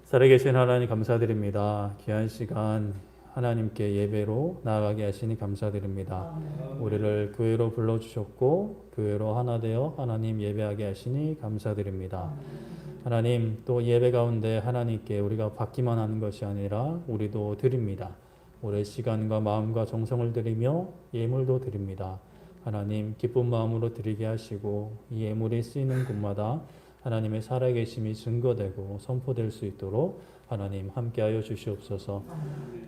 살아계신 하나님 감사드립니다. 귀한 시간 하나님께 예배로 나아가게 하시니 감사드립니다. 우리를 교회로 불러주셨고 교회로 하나 되어 하나님 예배하게 하시니 감사드립니다. 하나님 또 예배 가운데 하나님께 우리가 받기만 하는 것이 아니라 우리도 드립니다. 우리의 시간과 마음과 정성을 드리며 예물도 드립니다. 하나님 기쁜 마음으로 드리게 하시고 이 예물이 쓰이는 곳마다 하나님의 살아계심이 증거되고 선포될 수 있도록 하나님 함께하여 주시옵소서.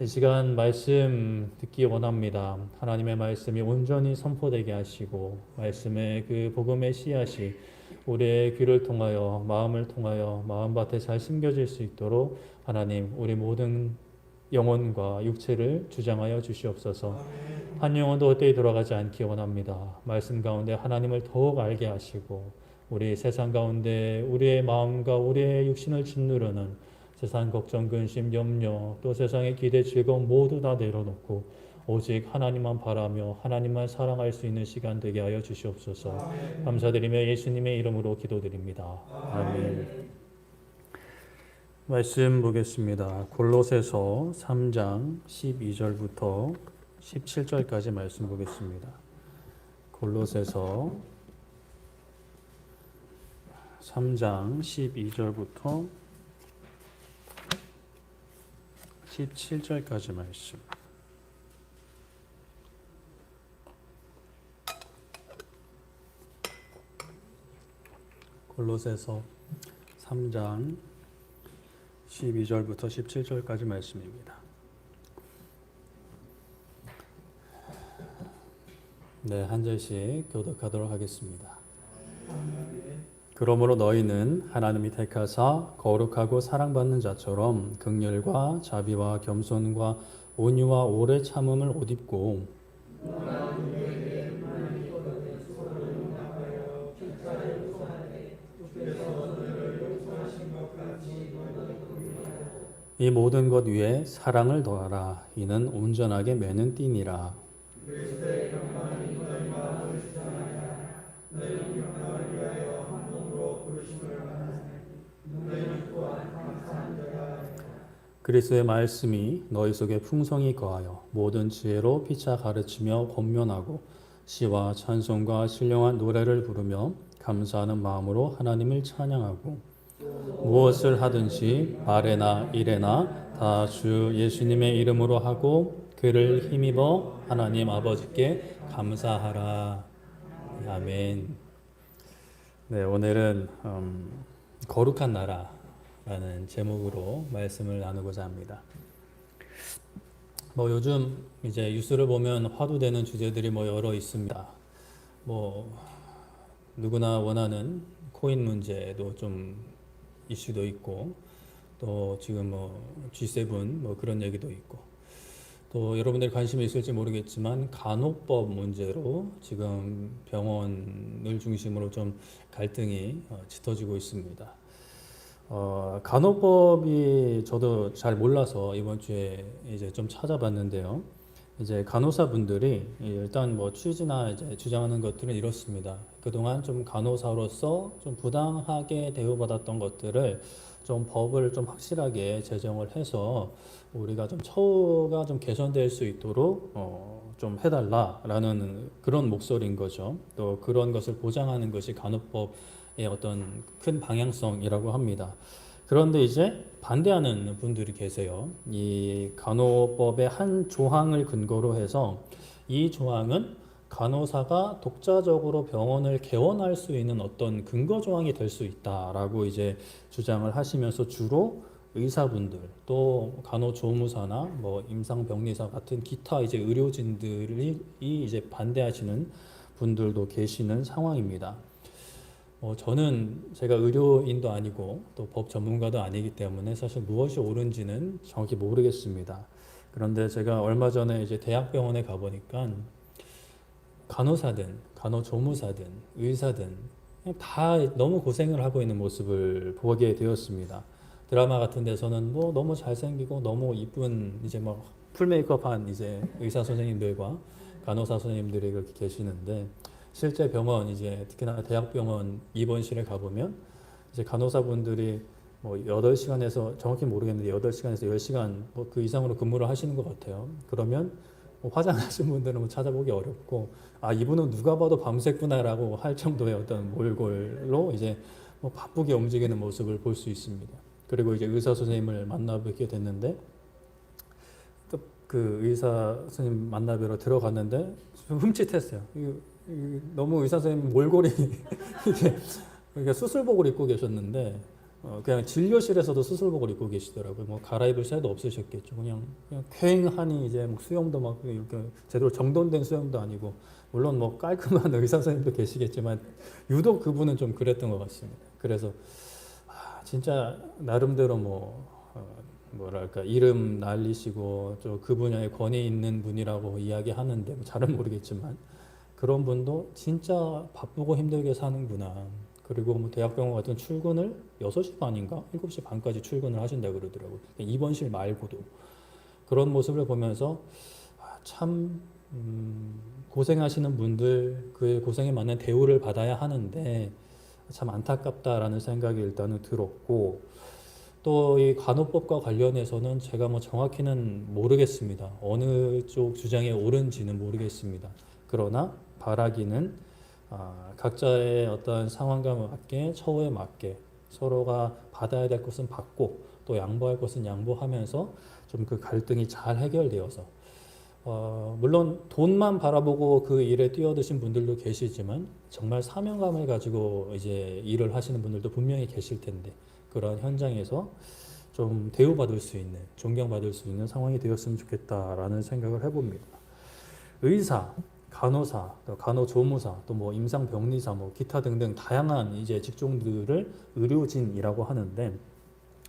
이 시간 말씀 듣기 원합니다. 하나님의 말씀이 온전히 선포되게 하시고 말씀의 그 복음의 씨앗이 우리의 귀를 통하여 마음을 통하여 마음밭에 잘 심겨질 수 있도록 하나님 우리 모든 영혼과 육체를 주장하여 주시옵소서. 한 영혼도 헛되이 돌아가지 않기 원합니다. 말씀 가운데 하나님을 더욱 알게 하시고 우리 세상 가운데 우리의 마음과 우리의 육신을 짓누르는 세상 걱정, 근심, 염려, 또 세상의 기대, 즐거움 모두 다 내려놓고 오직 하나님만 바라며 하나님만 사랑할 수 있는 시간 되게 하여 주시옵소서. 감사드리며 예수님의 이름으로 기도드립니다. 아멘. 말씀 보겠습니다. 골로새서 3장 12절부터 17절까지 말씀 보겠습니다. 골로새서 3장 12절부터 17절까지 말씀. 골로새서 3장 12절부터 17절까지 말씀입니다. 네, 한 절씩 교독하도록 하겠습니다. 그러므로 너희는 하나님이 택하사 거룩하고 사랑받는 자처럼 긍휼과 자비와 겸손과 온유와 오래 참음을 옷 입고 이 모든 것 위에 사랑을 더하라. 이는 온전하게 매는 띠니라. 그리스도의 말씀이 너희 속에 풍성히 거하여 모든 지혜로 피차 가르치며 권면하고 시와 찬송과 신령한 노래를 부르며 감사하는 마음으로 하나님을 찬양하고 무엇을 하든지 말에나 일에나 다 주 예수님의 이름으로 하고 그를 힘입어 하나님 아버지께 감사하라. 아멘. 네, 오늘은 거룩한 나라라는 제목으로 말씀을 나누고자 합니다. 요즘 이제 뉴스를 보면 화두되는 주제들이 여러 있습니다. 누구나 원하는 코인 문제도 좀 이슈도 있고, 또 지금 G7 그런 얘기도 있고, 또 여러분들이 관심이 있을지 모르겠지만 간호법 문제로 지금 병원을 중심으로 좀 갈등이 짙어지고 있습니다. 간호법이 저도 잘 몰라서 이번 주에 이제 좀 찾아봤는데요. 이제 간호사분들이 일단 취지나 이제 주장하는 것들은 이렇습니다. 그동안 좀 간호사로서 좀 부당하게 대우받았던 것들을 좀 법을 좀 확실하게 제정을 해서 우리가 좀 처우가 좀 개선될 수 있도록 좀 해달라라는 그런 목소리인 거죠. 또 그런 것을 보장하는 것이 간호법의 어떤 큰 방향성이라고 합니다. 그런데 이제 반대하는 분들이 계세요. 이 간호법의 한 조항을 근거로 해서 이 조항은 간호사가 독자적으로 병원을 개원할 수 있는 어떤 근거 조항이 될 수 있다라고 이제 주장을 하시면서 주로 의사분들 또 간호조무사나 임상병리사 같은 기타 이제 의료진들이 이제 반대하시는 분들도 계시는 상황입니다. 저는 제가 의료인도 아니고 또 법 전문가도 아니기 때문에 사실 무엇이 옳은지는 정확히 모르겠습니다. 그런데 제가 얼마 전에 이제 대학병원에 가보니까 간호사든 간호조무사든 의사든 다 너무 고생을 하고 있는 모습을 보게 되었습니다. 드라마 같은 데서는 너무 잘생기고 너무 이쁜 이제 풀 메이크업한 이제 의사 선생님들과 간호사 선생님들이 그렇게 계시는데 실제 병원 이제 특히나 대학병원 입원실에 가보면 이제 간호사분들이 뭐 8시간에서 정확히 모르겠는데 8시간에서 10시간 뭐 그 이상으로 근무를 하시는 것 같아요. 그러면 뭐 화장하신 분들은 뭐 찾아보기 어렵고 아 이분은 누가 봐도 밤새구나라고 할 정도의 어떤 몰골로 이제 뭐 바쁘게 움직이는 모습을 볼 수 있습니다. 그리고 이제 의사 선생님을 만나 뵙게 됐는데 또 그 의사 선생님 만나 뵈러 들어갔는데 좀 흠칫했어요. 너무 의사 선생님 몰골이 이게 그러니까 수술복을 입고 계셨는데 그냥 진료실에서도 수술복을 입고 계시더라고요. 뭐 갈아입을 새도 없으셨겠죠. 그냥 쾌행하니 이제 뭐 수영도 막 이렇게 제대로 정돈된 수영도 아니고 물론 뭐 깔끔한 의사 선생님도 계시겠지만 유독 그분은 좀 그랬던 것 같습니다. 그래서 진짜 나름대로 뭐랄까 이름 날리시고 좀 그 분야에 권위 있는 분이라고 이야기하는데 뭐 잘은 모르겠지만 그런 분도 진짜 바쁘고 힘들게 사는구나. 그리고 뭐 대학병원 같은 출근을 6시 반인가 7시 반까지 출근을 하신다 그러더라고요. 입원실 말고도 그런 모습을 보면서 참 고생하시는 분들 그 고생에 맞는 대우를 받아야 하는데 참 안타깝다라는 생각이 일단은 들었고 또 이 간호법과 관련해서는 제가 뭐 정확히는 모르겠습니다. 어느 쪽 주장이 옳은지는 모르겠습니다. 그러나 바라기는 각자의 어떤 상황과 맞게 처우에 맞게 서로가 받아야 될 것은 받고 또 양보할 것은 양보하면서 좀 그 갈등이 잘 해결되어서 물론 돈만 바라보고 그 일에 뛰어드신 분들도 계시지만 정말 사명감을 가지고 이제 일을 하시는 분들도 분명히 계실 텐데 그런 현장에서 좀 대우받을 수 있는 존경받을 수 있는 상황이 되었으면 좋겠다라는 생각을 해봅니다. 의사, 간호사, 또 간호조무사, 또 뭐 임상병리사, 뭐 기타 등등 다양한 이제 직종들을 의료진이라고 하는데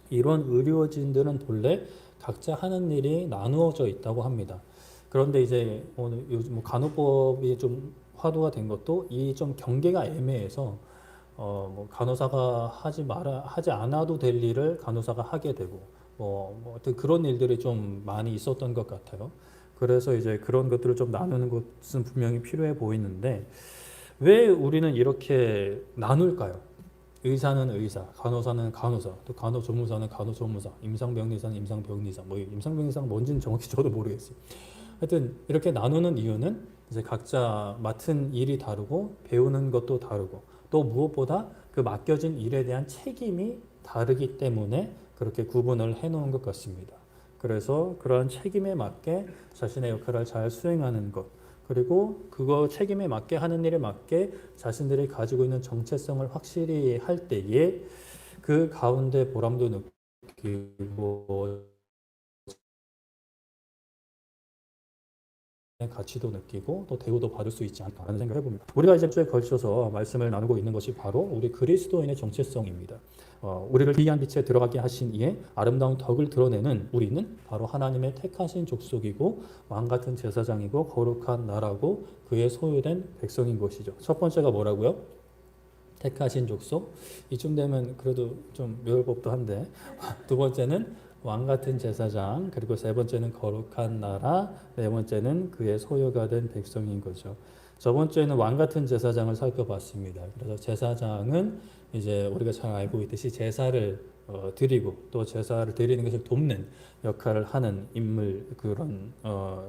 이런 의료진들은 본래 각자 하는 일이 나누어져 있다고 합니다. 그런데 이제 오늘 요즘 뭐 간호법이 좀 화두가 된 것도 이 좀 경계가 애매해서 뭐 간호사가 하지 않아도 될 일을 간호사가 하게 되고 뭐 어떤 그런 일들이 좀 많이 있었던 것 같아요. 그래서 이제 그런 것들을 좀 나누는 것은 분명히 필요해 보이는데 왜 우리는 이렇게 나눌까요? 의사는 의사, 간호사는 간호사, 또 간호조무사는 간호조무사, 임상병리사는 임상병리사, 뭐 임상병리사가 뭔지는 정확히 저도 모르겠어요. 하여튼 이렇게 나누는 이유는 이제 각자 맡은 일이 다르고 배우는 것도 다르고 또 무엇보다 그 맡겨진 일에 대한 책임이 다르기 때문에 그렇게 구분을 해놓은 것 같습니다. 그래서 그러한 책임에 맞게 자신의 역할을 잘 수행하는 것 그리고 그거 책임에 맞게 하는 일에 맞게 자신들이 가지고 있는 정체성을 확실히 할 때에 그 가운데 보람도 느끼고 가치도 느끼고 또 대우도 받을 수 있지 않을까라는 생각을 해봅니다. 우리가 이제 주에 걸쳐서 말씀을 나누고 있는 것이 바로 우리 그리스도인의 정체성입니다. 우리를 기이한 빛에 들어가게 하신 이의 아름다운 덕을 드러내는 우리는 바로 하나님의 택하신 족속이고 왕같은 제사장이고 거룩한 나라고 그의 소유된 백성인 것이죠. 첫 번째가 뭐라고요? 택하신 족속. 이쯤 되면 그래도 좀 외울 법도 한데 두 번째는 왕 같은 제사장, 그리고 세 번째는 거룩한 나라, 네 번째는 그의 소유가 된 백성인 거죠. 저번 주에는 왕 같은 제사장을 살펴봤습니다. 그래서 제사장은 이제 우리가 잘 알고 있듯이 제사를 드리고 또 제사를 드리는 것을 돕는 역할을 하는 인물 그런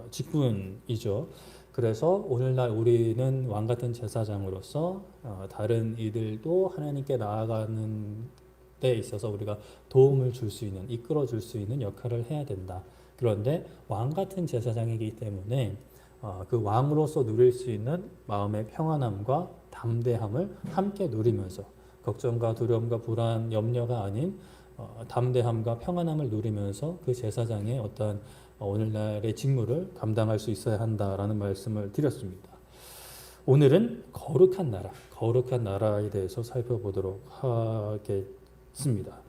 직분이죠. 그래서 오늘날 우리는 왕 같은 제사장으로서 다른 이들도 하나님께 나아가는 때 있어서 우리가 도움을 줄 수 있는, 이끌어 줄 수 있는 역할을 해야 된다. 그런데 왕 같은 제사장이기 때문에 그 왕으로서 누릴 수 있는 마음의 평안함과 담대함을 함께 누리면서 걱정과 두려움과 불안, 염려가 아닌 담대함과 평안함을 누리면서 그 제사장의 어떤 오늘날의 직무를 감당할 수 있어야 한다라는 말씀을 드렸습니다. 오늘은 거룩한 나라에 대해서 살펴보도록 하겠습니다.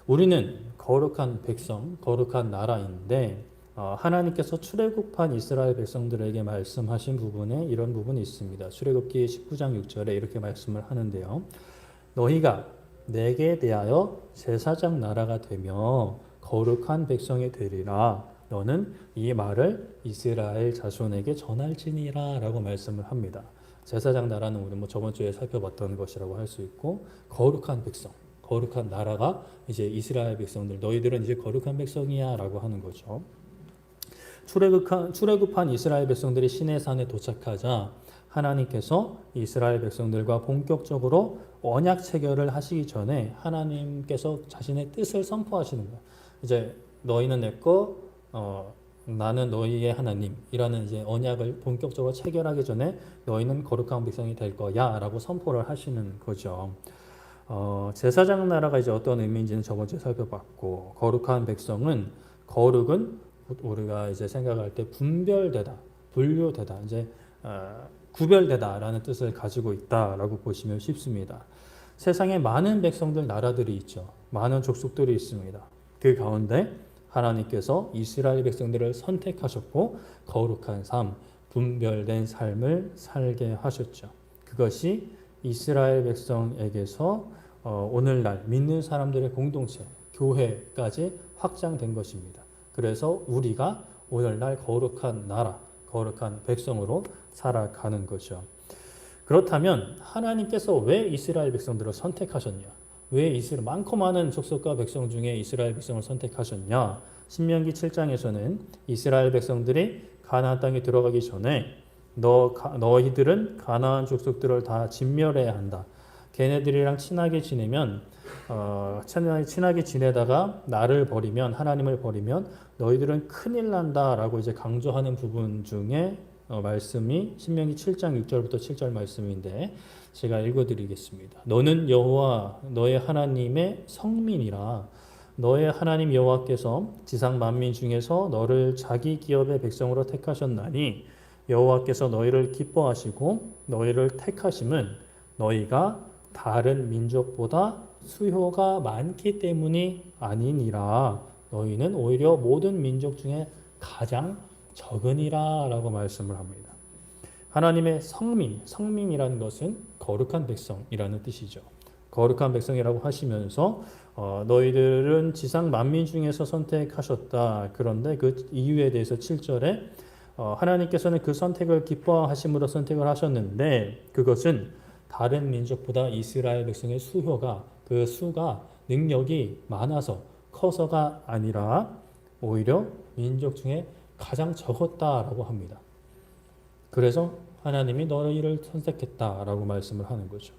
우리는 거룩한 백성, 거룩한 나라인데 하나님께서 출애굽한 이스라엘 백성들에게 말씀하신 부분에 이런 부분이 있습니다. 출애굽기 19장 6절에 이렇게 말씀을 하는데요. 너희가 내게 대하여 제사장 나라가 되며 거룩한 백성이 되리라. 너는 이 말을 이스라엘 자손에게 전할지니라 라고 말씀을 합니다. 제사장 나라는 우리 저번 주에 살펴봤던 것이라고 할 수 있고 거룩한 백성. 거룩한 나라가 이제 이스라엘 백성들, 너희들은 이제 거룩한 백성이야라고 하는 거죠. 출애굽한 이스라엘 백성들이 시내산에 도착하자 하나님께서 이스라엘 백성들과 본격적으로 언약 체결을 하시기 전에 하나님께서 자신의 뜻을 선포하시는 거예요. 이제 너희는 내 거, 나는 너희의 하나님이라는 이제 언약을 본격적으로 체결하기 전에 너희는 거룩한 백성이 될 거야라고 선포를 하시는 거죠. 제사장 나라가 이제 어떤 의미인지는 저번 주에 살펴봤고, 거룩한 백성은, 거룩은 우리가 이제 생각할 때 분별되다, 분류되다, 이제 구별되다라는 뜻을 가지고 있다라고 보시면 쉽습니다. 세상에 많은 백성들, 나라들이 있죠. 많은 족속들이 있습니다. 그 가운데 하나님께서 이스라엘 백성들을 선택하셨고 거룩한 삶, 분별된 삶을 살게 하셨죠. 그것이 이스라엘 백성에게서 오늘날 믿는 사람들의 공동체, 교회까지 확장된 것입니다. 그래서 우리가 오늘날 거룩한 나라, 거룩한 백성으로 살아가는 거죠. 그렇다면 하나님께서 왜 이스라엘 백성들을 선택하셨냐? 왜 많고 많은 족속과 백성 중에 이스라엘 백성을 선택하셨냐? 신명기 7장에서는 이스라엘 백성들이 가나안 땅에 들어가기 전에 너희들은 가나안 족속들을 다 진멸해야 한다. 걔네들이랑 친하게 지내면 친하게 지내다가 나를 버리면, 하나님을 버리면 너희들은 큰일 난다라고 이제 강조하는 부분 중에 말씀이 신명기 7장 6절부터 7절 말씀인데 제가 읽어드리겠습니다. 너는 여호와 너의 하나님의 성민이라. 너의 하나님 여호와께서 지상 만민 중에서 너를 자기 기업의 백성으로 택하셨나니 여호와께서 너희를 기뻐하시고 너희를 택하심은 너희가 다른 민족보다 수효가 많기 때문이 아니니라. 너희는 오히려 모든 민족 중에 가장 적으니라 라고 말씀을 합니다. 하나님의 성민이라는 것은 거룩한 백성이라는 뜻이죠. 거룩한 백성이라고 하시면서 너희들은 지상 만민 중에서 선택하셨다. 그런데 그 이유에 대해서 7절에 하나님께서는 그 선택을 기뻐하심으로 선택을 하셨는데 그것은 다른 민족보다 이스라엘 백성의 그 수가 능력이 많아서 커서가 아니라 오히려 민족 중에 가장 적었다라고 합니다. 그래서 하나님이 너희를 선택했다라고 말씀을 하는 거죠.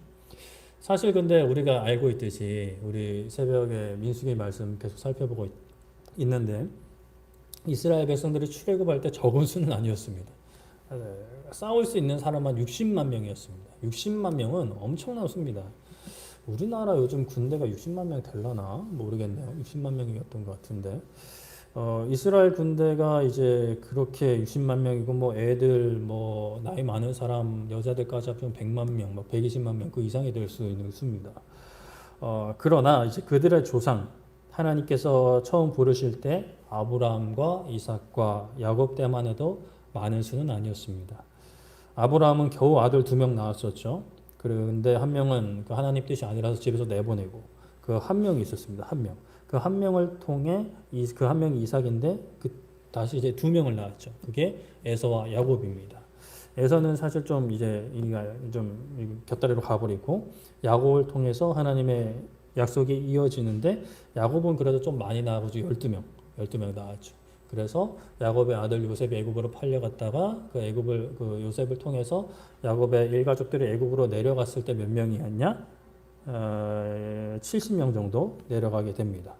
사실 근데 우리가 알고 있듯이 우리 새벽에 민수기 말씀 계속 살펴보고 있는데 이스라엘 백성들이 출애굽할 때 적은 수는 아니었습니다. 싸울 수 있는 사람만 60만 명이었습니다. 60만 명은 엄청난 수입니다. 우리나라 요즘 군대가 60만 명 될라나 모르겠네요. 60만 명이었던 것 같은데 이스라엘 군대가 이제 그렇게 60만 명이고 뭐 애들 뭐 나이 많은 사람 여자들까지 합치면 100만 명, 뭐 120만 명 그 이상이 될 수 있는 수입니다. 그러나 이제 그들의 조상 하나님께서 처음 부르실 때 아브라함과 이삭과 야곱 때만 해도 많은 수는 아니었습니다. 아브라함은 겨우 아들 2명 낳았었죠. 그런데 한 명은 그 하나님 뜻이 아니라서 집에서 내보내고 그 한 명이 있었습니다. 한 명. 그 한 명을 통해 그 한 명이 이삭인데 다시 이제 2명을 낳았죠. 그게 에서와 야곱입니다. 에서는 사실 좀 이제 좀 곁다리로 가버리고 야곱을 통해서 하나님의 약속이 이어지는데 야곱은 그래도 좀 많이 낳아가지고 12명 낳았죠. 그래서 야곱의 아들 요셉이 애굽으로 팔려갔다가 그 요셉을 통해서 야곱의 일가족들이 애굽으로 내려갔을 때 몇 명이었냐? 70명 정도 내려가게 됩니다.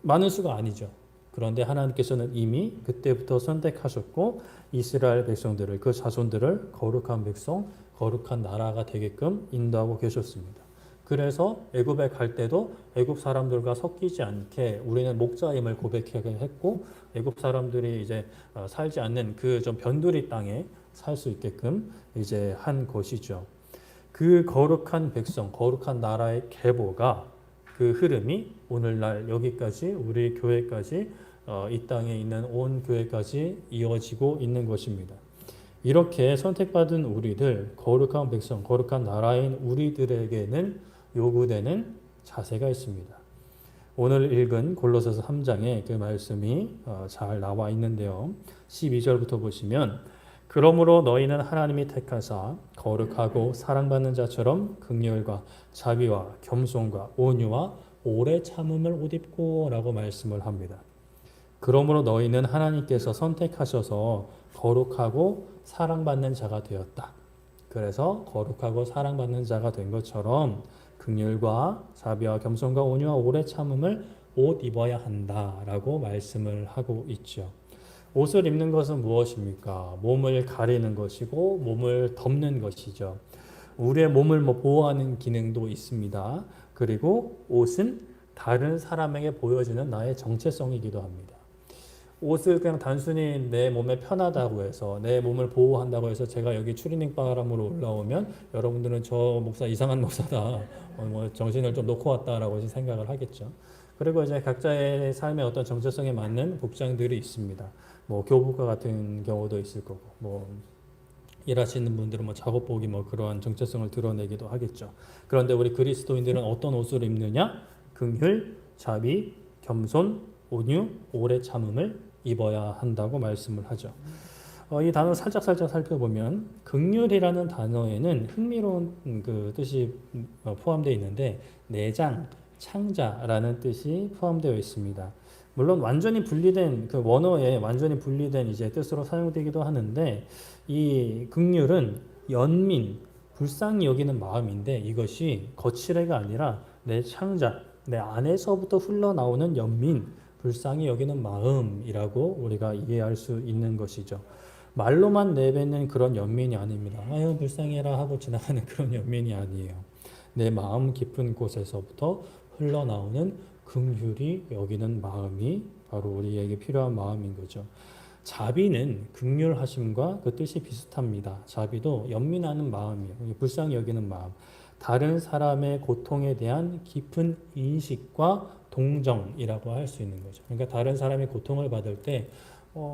많은 수가 아니죠. 그런데 하나님께서는 이미 그때부터 선택하셨고 이스라엘 백성들을, 그 자손들을 거룩한 백성, 거룩한 나라가 되게끔 인도하고 계셨습니다. 그래서 애굽에 갈 때도 애굽 사람들과 섞이지 않게 우리는 목자임을 고백하게 했고 애굽 사람들이 이제 살지 않는 그 좀 변두리 땅에 살 수 있게끔 이제 한 것이죠. 그 거룩한 백성, 거룩한 나라의 계보가 그 흐름이 오늘날 여기까지 우리 교회까지 이 땅에 있는 온 교회까지 이어지고 있는 것입니다. 이렇게 선택받은 우리들, 거룩한 백성, 거룩한 나라인 우리들에게는 요구되는 자세가 있습니다. 오늘 읽은 골로새서 3장에 그 말씀이 잘 나와 있는데요. 12절부터 보시면 그러므로 너희는 하나님이 택하사 거룩하고 사랑받는 자처럼 긍휼과 자비와 겸손과 온유와 오래 참음을 옷 입고라고 말씀을 합니다. 그러므로 너희는 하나님께서 선택하셔서 거룩하고 사랑받는 자가 되었다. 그래서 거룩하고 사랑받는 자가 된 것처럼 긍휼과 자비와 겸손과 온유와 오래 참음을 옷 입어야 한다라고 말씀을 하고 있죠. 옷을 입는 것은 무엇입니까? 몸을 가리는 것이고 몸을 덮는 것이죠. 우리의 몸을 보호하는 기능도 있습니다. 그리고 옷은 다른 사람에게 보여주는 나의 정체성이기도 합니다. 옷을 그냥 단순히 내 몸에 편하다고 해서 내 몸을 보호한다고 해서 제가 여기 추리닝 바람으로 올라오면 여러분들은 저 목사 이상한 목사다, 뭐 정신을 좀 놓고 왔다라고 생각을 하겠죠. 그리고 이제 각자의 삶의 어떤 정체성에 맞는 복장들이 있습니다. 뭐 교복과 같은 경우도 있을 거고, 뭐 일하시는 분들은 뭐 작업복이 뭐 그러한 정체성을 드러내기도 하겠죠. 그런데 우리 그리스도인들은 어떤 옷을 입느냐? 긍휼, 자비, 겸손, 온유, 오래 참음을 입어야 한다고 말씀을 하죠. 이 단어 살짝 살펴보면 긍휼이라는 단어에는 흥미로운 그 뜻이 포함되어 있는데 내장, 창자라는 뜻이 포함되어 있습니다. 물론 완전히 분리된 그 원어에 완전히 분리된 이제 뜻으로 사용되기도 하는데 이 긍휼은 연민, 불쌍히 여기는 마음인데 이것이 거칠애가 아니라 내 창자, 내 안에서부터 흘러나오는 연민, 불쌍히 여기는 마음이라고 우리가 이해할 수 있는 것이죠. 말로만 내뱉는 그런 연민이 아닙니다. 아유 불쌍해라 하고 지나가는 그런 연민이 아니에요. 내 마음 깊은 곳에서부터 흘러나오는 긍휼이 여기는 마음이 바로 우리에게 필요한 마음인 거죠. 자비는 긍휼하심과 그 뜻이 비슷합니다. 자비도 연민하는 마음이에요. 불쌍히 여기는 마음. 다른 사람의 고통에 대한 깊은 인식과 동정이라고 할 수 있는 거죠. 그러니까 다른 사람이 고통을 받을 때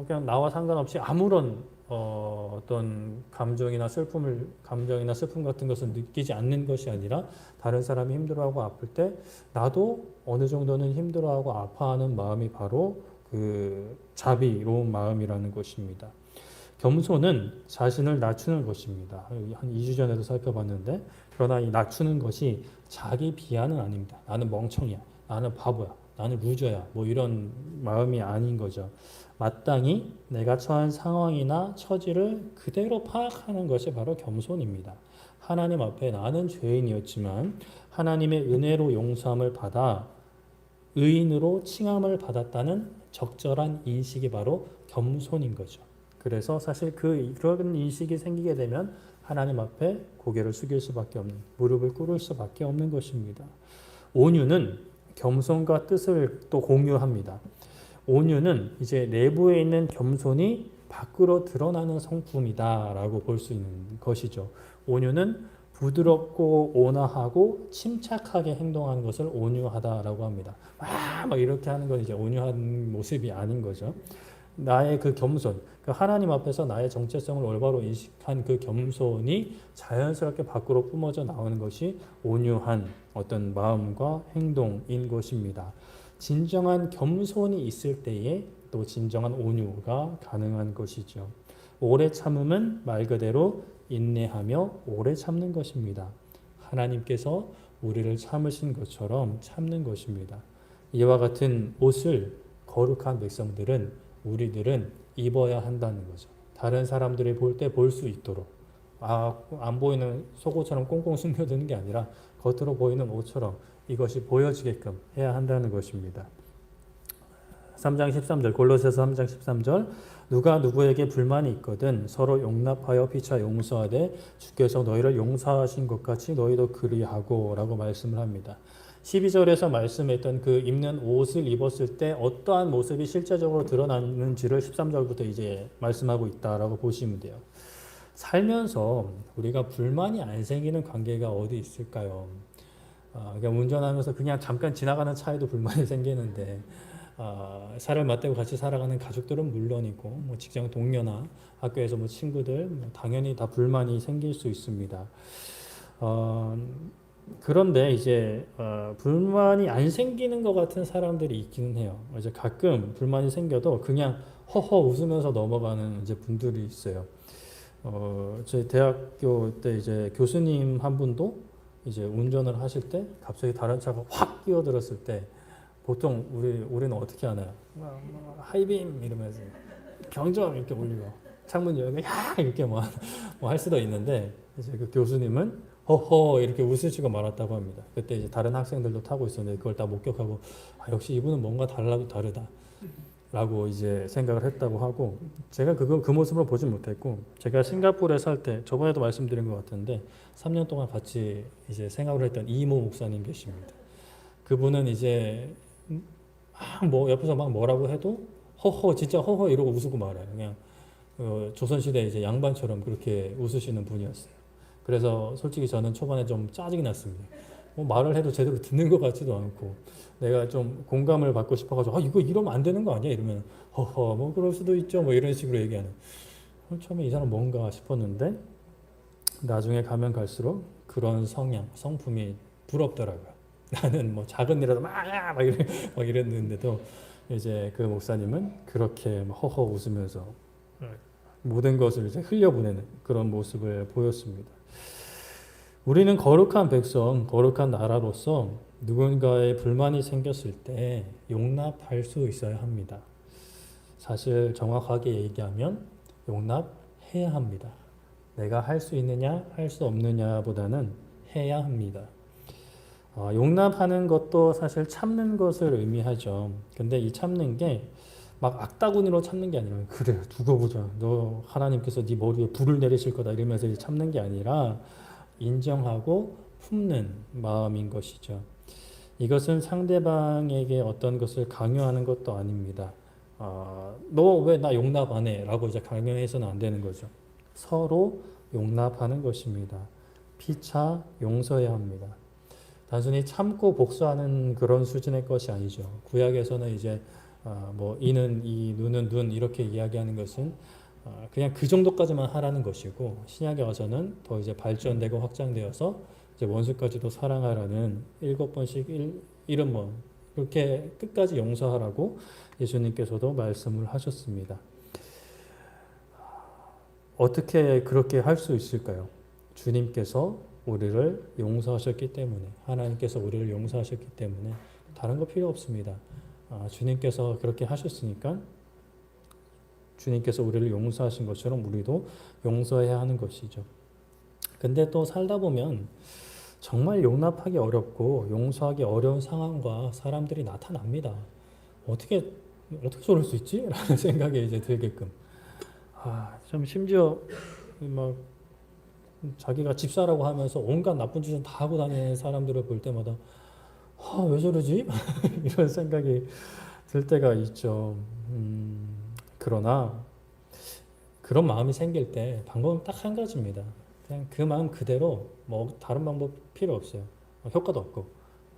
그냥 나와 상관없이 아무런 어떤 감정이나 슬픔 같은 것을 느끼지 않는 것이 아니라 다른 사람이 힘들어하고 아플 때 나도 어느 정도는 힘들어하고 아파하는 마음이 바로 그 자비로운 마음이라는 것입니다. 겸손은 자신을 낮추는 것입니다. 한 2주 전에도 살펴봤는데 그러나 이 낮추는 것이 자기 비하는 아닙니다. 나는 멍청이야. 나는 바보야. 나는 루저야. 뭐 이런 마음이 아닌 거죠. 마땅히 내가 처한 상황이나 처지를 그대로 파악하는 것이 바로 겸손입니다. 하나님 앞에 나는 죄인이었지만 하나님의 은혜로 용서함을 받아 의인으로 칭함을 받았다는 적절한 인식이 바로 겸손인 거죠. 그래서 사실 그런 인식이 생기게 되면 하나님 앞에 고개를 숙일 수밖에 없는, 무릎을 꿇을 수밖에 없는 것입니다. 온유는 겸손과 뜻을 또 공유합니다. 온유는 이제 내부에 있는 겸손이 밖으로 드러나는 성품이다라고 볼 수 있는 것이죠. 온유는 부드럽고 온화하고 침착하게 행동하는 것을 온유하다라고 합니다. 막 이렇게 하는 건 이제 온유한 모습이 아닌 거죠. 나의 그 겸손, 그 하나님 앞에서 나의 정체성을 올바로 인식한 그 겸손이 자연스럽게 밖으로 뿜어져 나오는 것이 온유한 어떤 마음과 행동인 것입니다. 진정한 겸손이 있을 때에 또 진정한 온유가 가능한 것이죠. 오래 참음은 말 그대로 인내하며 오래 참는 것입니다. 하나님께서 우리를 참으신 것처럼 참는 것입니다. 이와 같은 옷을 거룩한 백성들은 우리들은 입어야 한다는 거죠. 다른 사람들이 볼 때 볼 수 있도록 안 보이는 속옷처럼 꽁꽁 숨겨두는 게 아니라 겉으로 보이는 옷처럼 이것이 보여지게끔 해야 한다는 것입니다. 3장 13절 골로새서 3장 13절 누가 누구에게 불만이 있거든 서로 용납하여 피차 용서하되 주께서 너희를 용서하신 것 같이 너희도 그리하고 라고 말씀을 합니다. 12절에서 말씀했던 그 입는 옷을 입었을 때 어떠한 모습이 실제적으로 드러나는지를 13절부터 이제 말씀하고 있다라고 보시면 돼요. 살면서 우리가 불만이 안 생기는 관계가 어디 있을까요? 그러니까 운전하면서 그냥 잠깐 지나가는 차에도 불만이 생기는데 살을 맞대고 같이 살아가는 가족들은 물론이고 뭐 직장 동료나 학교에서 뭐 친구들 당연히 다 불만이 생길 수 있습니다. 그런데 이제 불만이 안 생기는 것 같은 사람들이 있기는 해요. 이제 가끔 불만이 생겨도 그냥 허허 웃으면서 넘어가는 이제 분들이 있어요. 제 대학교 때 이제 교수님 한 분도 이제 운전을 하실 때 갑자기 다른 차가 확 끼어들었을 때 보통 우리는 어떻게 하나요? 하이빔 이러면서 경적 이렇게 올리고 창문 열고 야 이렇게 뭐 할 수도 있는데 이제 그 교수님은 허허 이렇게 웃으시고 말았다고 합니다. 그때 이제 다른 학생들도 타고 있었는데 그걸 다 목격하고 역시 이분은 뭔가 다르다. 라고 이제 생각을 했다고 하고 제가 그 모습을 보지 못했고 제가 싱가포르에 살 때 저번에도 말씀드린 것 같은데 3년 동안 같이 이제 생활을 했던 이모 목사님 계십니다. 그분은 이제 뭐 옆에서 막 뭐라고 해도 허허 진짜 허허 이러고 웃고 말아요. 그냥 조선시대 이제 양반처럼 그렇게 웃으시는 분이었어요. 그래서 솔직히 저는 초반에 좀 짜증이 났습니다. 뭐 말을 해도 제대로 듣는 것 같지도 않고 내가 좀 공감을 받고 싶어가지고 이거 이러면 안 되는 거 아니야? 이러면 허허 뭐 그럴 수도 있죠 뭐 이런 식으로 얘기하는 처음에 이 사람 뭔가 싶었는데 나중에 가면 갈수록 그런 성품이 부럽더라고요. 나는 뭐 작은 일이라도 막 이랬는데도 이제 그 목사님은 그렇게 허허 웃으면서 모든 것을 이제 흘려보내는 그런 모습을 보였습니다. 우리는 거룩한 백성, 거룩한 나라로서 누군가의 불만이 생겼을 때 용납할 수 있어야 합니다. 사실 정확하게 얘기하면 용납해야 합니다. 내가 할 수 있느냐, 할 수 없느냐보다는 해야 합니다. 용납하는 것도 사실 참는 것을 의미하죠. 근데 이 참는 게 막 악다구니로 참는 게 아니라 그래 두고 보자. 너 하나님께서 네 머리에 불을 내리실 거다 이러면서 참는 게 아니라 인정하고 품는 마음인 것이죠. 이것은 상대방에게 어떤 것을 강요하는 것도 아닙니다. 너 왜 나 용납 안 해? 라고 이제 강요해서는 안 되는 거죠. 서로 용납하는 것입니다. 피차 용서해야 합니다. 단순히 참고 복수하는 그런 수준의 것이 아니죠. 구약에서는 이제 뭐 이는 이, 눈은 눈 이렇게 이야기하는 것은 그냥 그 정도까지만 하라는 것이고 신약에 와서는 더 이제 발전되고 확장되어서 이제 원수까지도 사랑하라는 7번씩 일은 뭐 그렇게 끝까지 용서하라고 예수님께서도 말씀을 하셨습니다. 어떻게 그렇게 할 수 있을까요? 주님께서 우리를 용서하셨기 때문에 하나님께서 우리를 용서하셨기 때문에 다른 거 필요 없습니다. 주님께서 그렇게 하셨으니까 주님께서 우리를 용서하신 것처럼 우리도 용서해야 하는 것이죠. 근데 또 살다 보면 정말 용납하기 어렵고 용서하기 어려운 상황과 사람들이 나타납니다. 어떻게 저럴 수 있지? 라는 생각이 이제 들게끔. 참 심지어 막 자기가 집사라고 하면서 온갖 나쁜 짓을 다 하고 다니는 사람들을 볼 때마다 왜 저러지? 이런 생각이 들 때가 있죠. 그러나 그런 마음이 생길 때 방법은 딱 한 가지입니다. 그냥 그 마음 그대로 뭐 다른 방법 필요 없어요. 효과도 없고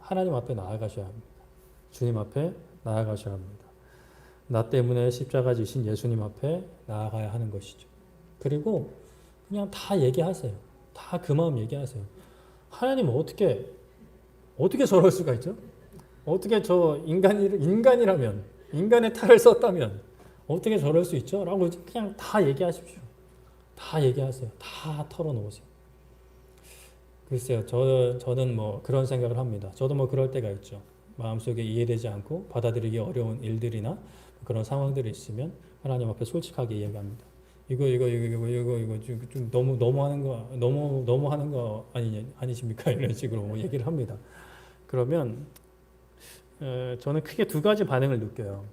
하나님 앞에 나아가셔야 합니다. 주님 앞에 나아가셔야 합니다. 나 때문에 십자가 지신 예수님 앞에 나아가야 하는 것이죠. 그리고 그냥 다 얘기하세요. 다 그 마음 얘기하세요. 하나님 어떻게 저럴 수가 있죠? 어떻게 저 인간이라면 인간의 탈을 썼다면 어떻게 저럴 수 있죠? 라고 그냥 다 얘기하십시오. 다 얘기하세요. 다 털어놓으세요. 글쎄요, 저는 뭐 그런 생각을 합니다. 저도 뭐 그럴 때가 있죠. 마음속에 이해되지 않고 받아들이기 어려운 일들이나 그런 상황들이 있으면 하나님 앞에 솔직하게 이야기합니다. 이거 좀 너무 하는 거 아니십니까? 이런 식으로 뭐 얘기를 합니다. 그러면 저는 크게 두 가지 반응을 느껴요.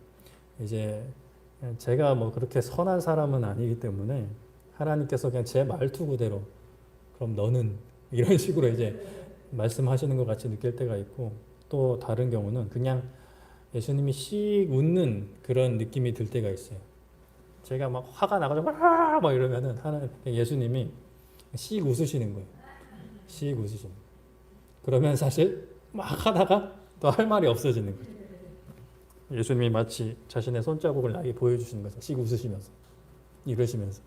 이제 제가 뭐 그렇게 선한 사람은 아니기 때문에 하나님께서 그냥 제 말투 그대로 그럼 너는 이런 식으로 이제 말씀하시는 것 같이 느낄 때가 있고 또 다른 경우는 그냥 예수님이 씩 웃는 그런 느낌이 들 때가 있어요. 제가 막 화가 나가지고 막 이러면은 예수님이 씩 웃으시는 거예요. 씩 웃으시는 거예요. 그러면 사실 막 하다가 또 할 말이 없어지는 거죠. 예수님이 마치 자신의 손자국을 나에게 보여주시는 거죠. 씩 웃으시면서 이러시면서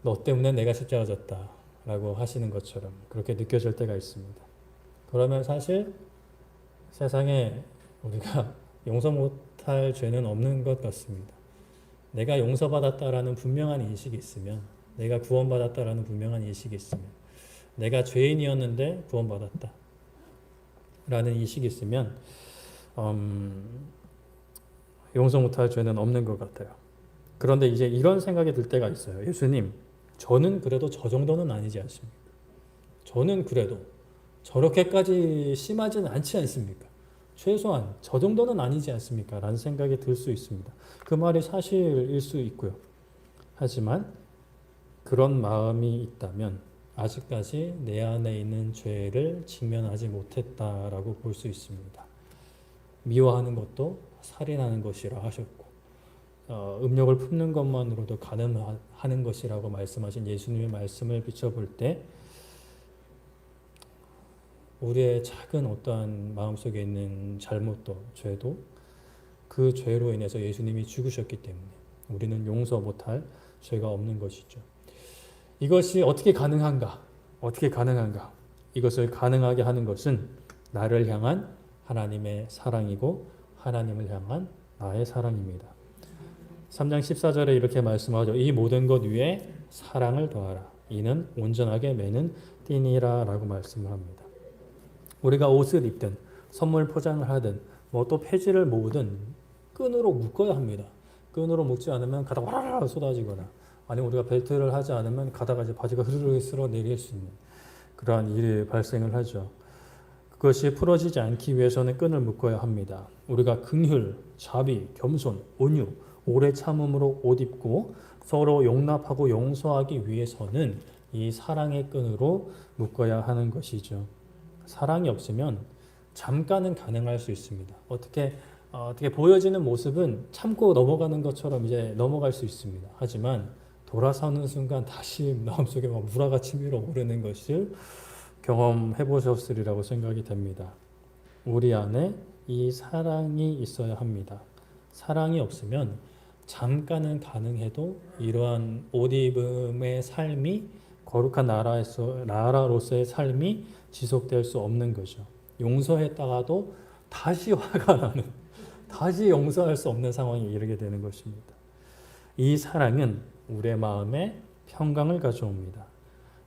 너 때문에 내가 십자가 졌다 라고 하시는 것처럼 그렇게 느껴질 때가 있습니다. 그러면 사실 세상에 우리가 용서 못할 죄는 없는 것 같습니다. 내가 용서받았다라는 분명한 인식이 있으면, 내가 구원받았다라는 분명한 인식이 있으면, 내가 죄인이었는데 구원받았다 라는 인식이 있으면 용서 못할 죄는 없는 것 같아요. 그런데 이제 이런 생각이 들 때가 있어요. 예수님, 저는 그래도 저 정도는 아니지 않습니까? 저는 그래도 저렇게까지 심하지는 않지 않습니까? 최소한 저 정도는 아니지 않습니까? 라는 생각이 들 수 있습니다. 그 말이 사실일 수 있고요. 하지만 그런 마음이 있다면 아직까지 내 안에 있는 죄를 직면하지 못했다라고 볼 수 있습니다. 미워하는 것도 살인하는 것이라 하셨고 음욕을 품는 것만으로도 가늠하는 것이라고 말씀하신 예수님의 말씀을 비춰볼 때 우리의 작은 어떠한 마음속에 있는 잘못도 죄도 그 죄로 인해서 예수님이 죽으셨기 때문에 우리는 용서 못할 죄가 없는 것이죠. 이것이 어떻게 가능한가? 어떻게 가능한가? 이것을 가능하게 하는 것은 나를 향한 하나님의 사랑이고 하나님을 향한 나의 사랑입니다. 3장 14절에 이렇게 말씀하죠. 이 모든 것 위에 사랑을 더하라. 이는 온전하게 매는 띠니라 라고 말씀을 합니다. 우리가 옷을 입든 선물 포장을 하든 뭐 또 폐지를 모으든 끈으로 묶어야 합니다. 끈으로 묶지 않으면 가다가 와라라 쏟아지거나 아니면 우리가 벨트를 하지 않으면 가다가 이제 바지가 흐르르 쓸어 내릴 수 있는 그러한 일이 발생을 하죠. 그것이 풀어지지 않기 위해서는 끈을 묶어야 합니다. 우리가 긍휼, 자비, 겸손, 온유, 오래 참음으로 옷 입고 서로 용납하고 용서하기 위해서는 이 사랑의 끈으로 묶어야 하는 것이죠. 사랑이 없으면 잠깐은 가능할 수 있습니다. 어떻게 보여지는 모습은 참고 넘어가는 것처럼 이제 넘어갈 수 있습니다. 하지만 돌아서는 순간 다시 마음속에 막 무라같이 밀어오르는 것을 경험해 보셨으리라고 생각이 됩니다. 우리 안에 이 사랑이 있어야 합니다. 사랑이 없으면 잠깐은 가능해도 이러한 옷 입음의 삶이 거룩한 나라로서의 삶이 지속될 수 없는 거죠. 용서했다가도 다시 화가 나는, 다시 용서할 수 없는 상황에 이르게 되는 것입니다. 이 사랑은 우리의 마음에 평강을 가져옵니다.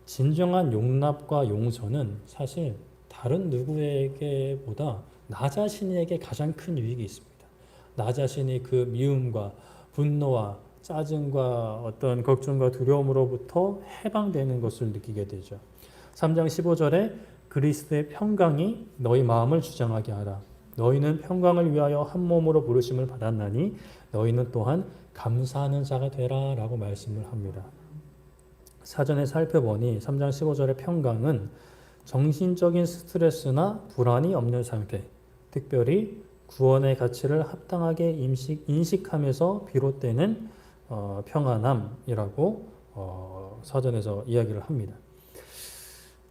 진정한 용납과 용서는 사실 다른 누구에게보다 나 자신에게 가장 큰 유익이 있습니다. 나 자신이 그 미움과 분노와 짜증과 어떤 걱정과 두려움으로부터 해방되는 것을 느끼게 되죠. 3장 15절에 그리스도의 평강이 너희 마음을 주장하게 하라. 너희는 평강을 위하여 한 몸으로 부르심을 받았나니 너희는 또한 감사하는 자가 되라 라고 말씀을 합니다. 사전에 살펴보니 3장 15절의 평강은 정신적인 스트레스나 불안이 없는 상태, 특별히 구원의 가치를 합당하게 인식하면서 비롯되는 평안함이라고 사전에서 이야기를 합니다.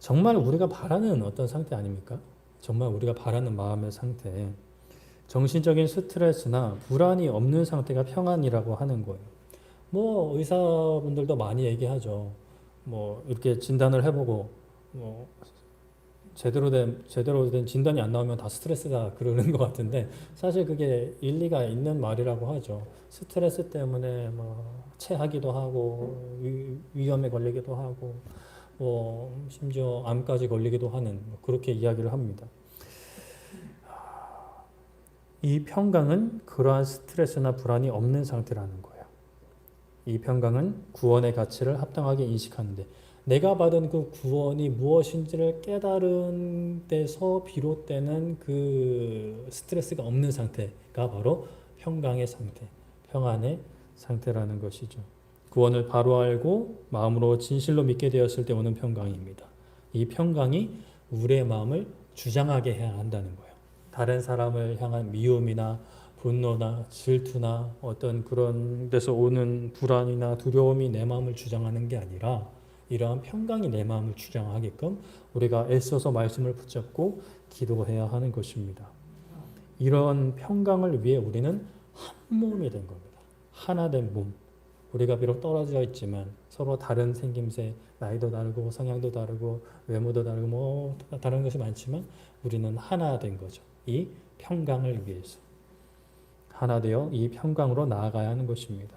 정말 우리가 바라는 어떤 상태 아닙니까? 정말 우리가 바라는 마음의 상태, 정신적인 스트레스나 불안이 없는 상태가 평안이라고 하는 거예요. 뭐 의사분들도 많이 얘기하죠. 뭐 이렇게 진단을 해보고 뭐 제대로 된 진단이 안 나오면 다 스트레스다 그러는 것 같은데 사실 그게 일리가 있는 말이라고 하죠. 스트레스 때문에 뭐 체하기도 하고 위험에 걸리기도 하고 뭐 심지어 암까지 걸리기도 하는 그렇게 이야기를 합니다. 이 평강은 그러한 스트레스나 불안이 없는 상태라는 거예요. 이 평강은 구원의 가치를 합당하게 인식하는데 내가 받은 그 구원이 무엇인지를 깨달은 데서 비롯되는 그 스트레스가 없는 상태가 바로 평강의 상태, 평안의 상태라는 것이죠. 구원을 바로 알고 마음으로 진실로 믿게 되었을 때 오는 평강입니다. 이 평강이 우리의 마음을 주장하게 해야 한다는 거예요. 다른 사람을 향한 미움이나 분노나 질투나 어떤 그런 데서 오는 불안이나 두려움이 내 마음을 주장하는 게 아니라 이러한 평강이 내 마음을 주장하게끔 우리가 애써서 말씀을 붙잡고 기도해야 하는 것입니다. 이런 평강을 위해 우리는 한 몸이 된 겁니다. 하나 된 몸. 우리가 비록 떨어져 있지만 서로 다른 생김새, 나이도 다르고 성향도 다르고 외모도 다르고 뭐 다른 것이 많지만 우리는 하나 된 거죠. 이 평강을 위해서. 하나 되어 이 평강으로 나아가야 하는 것입니다.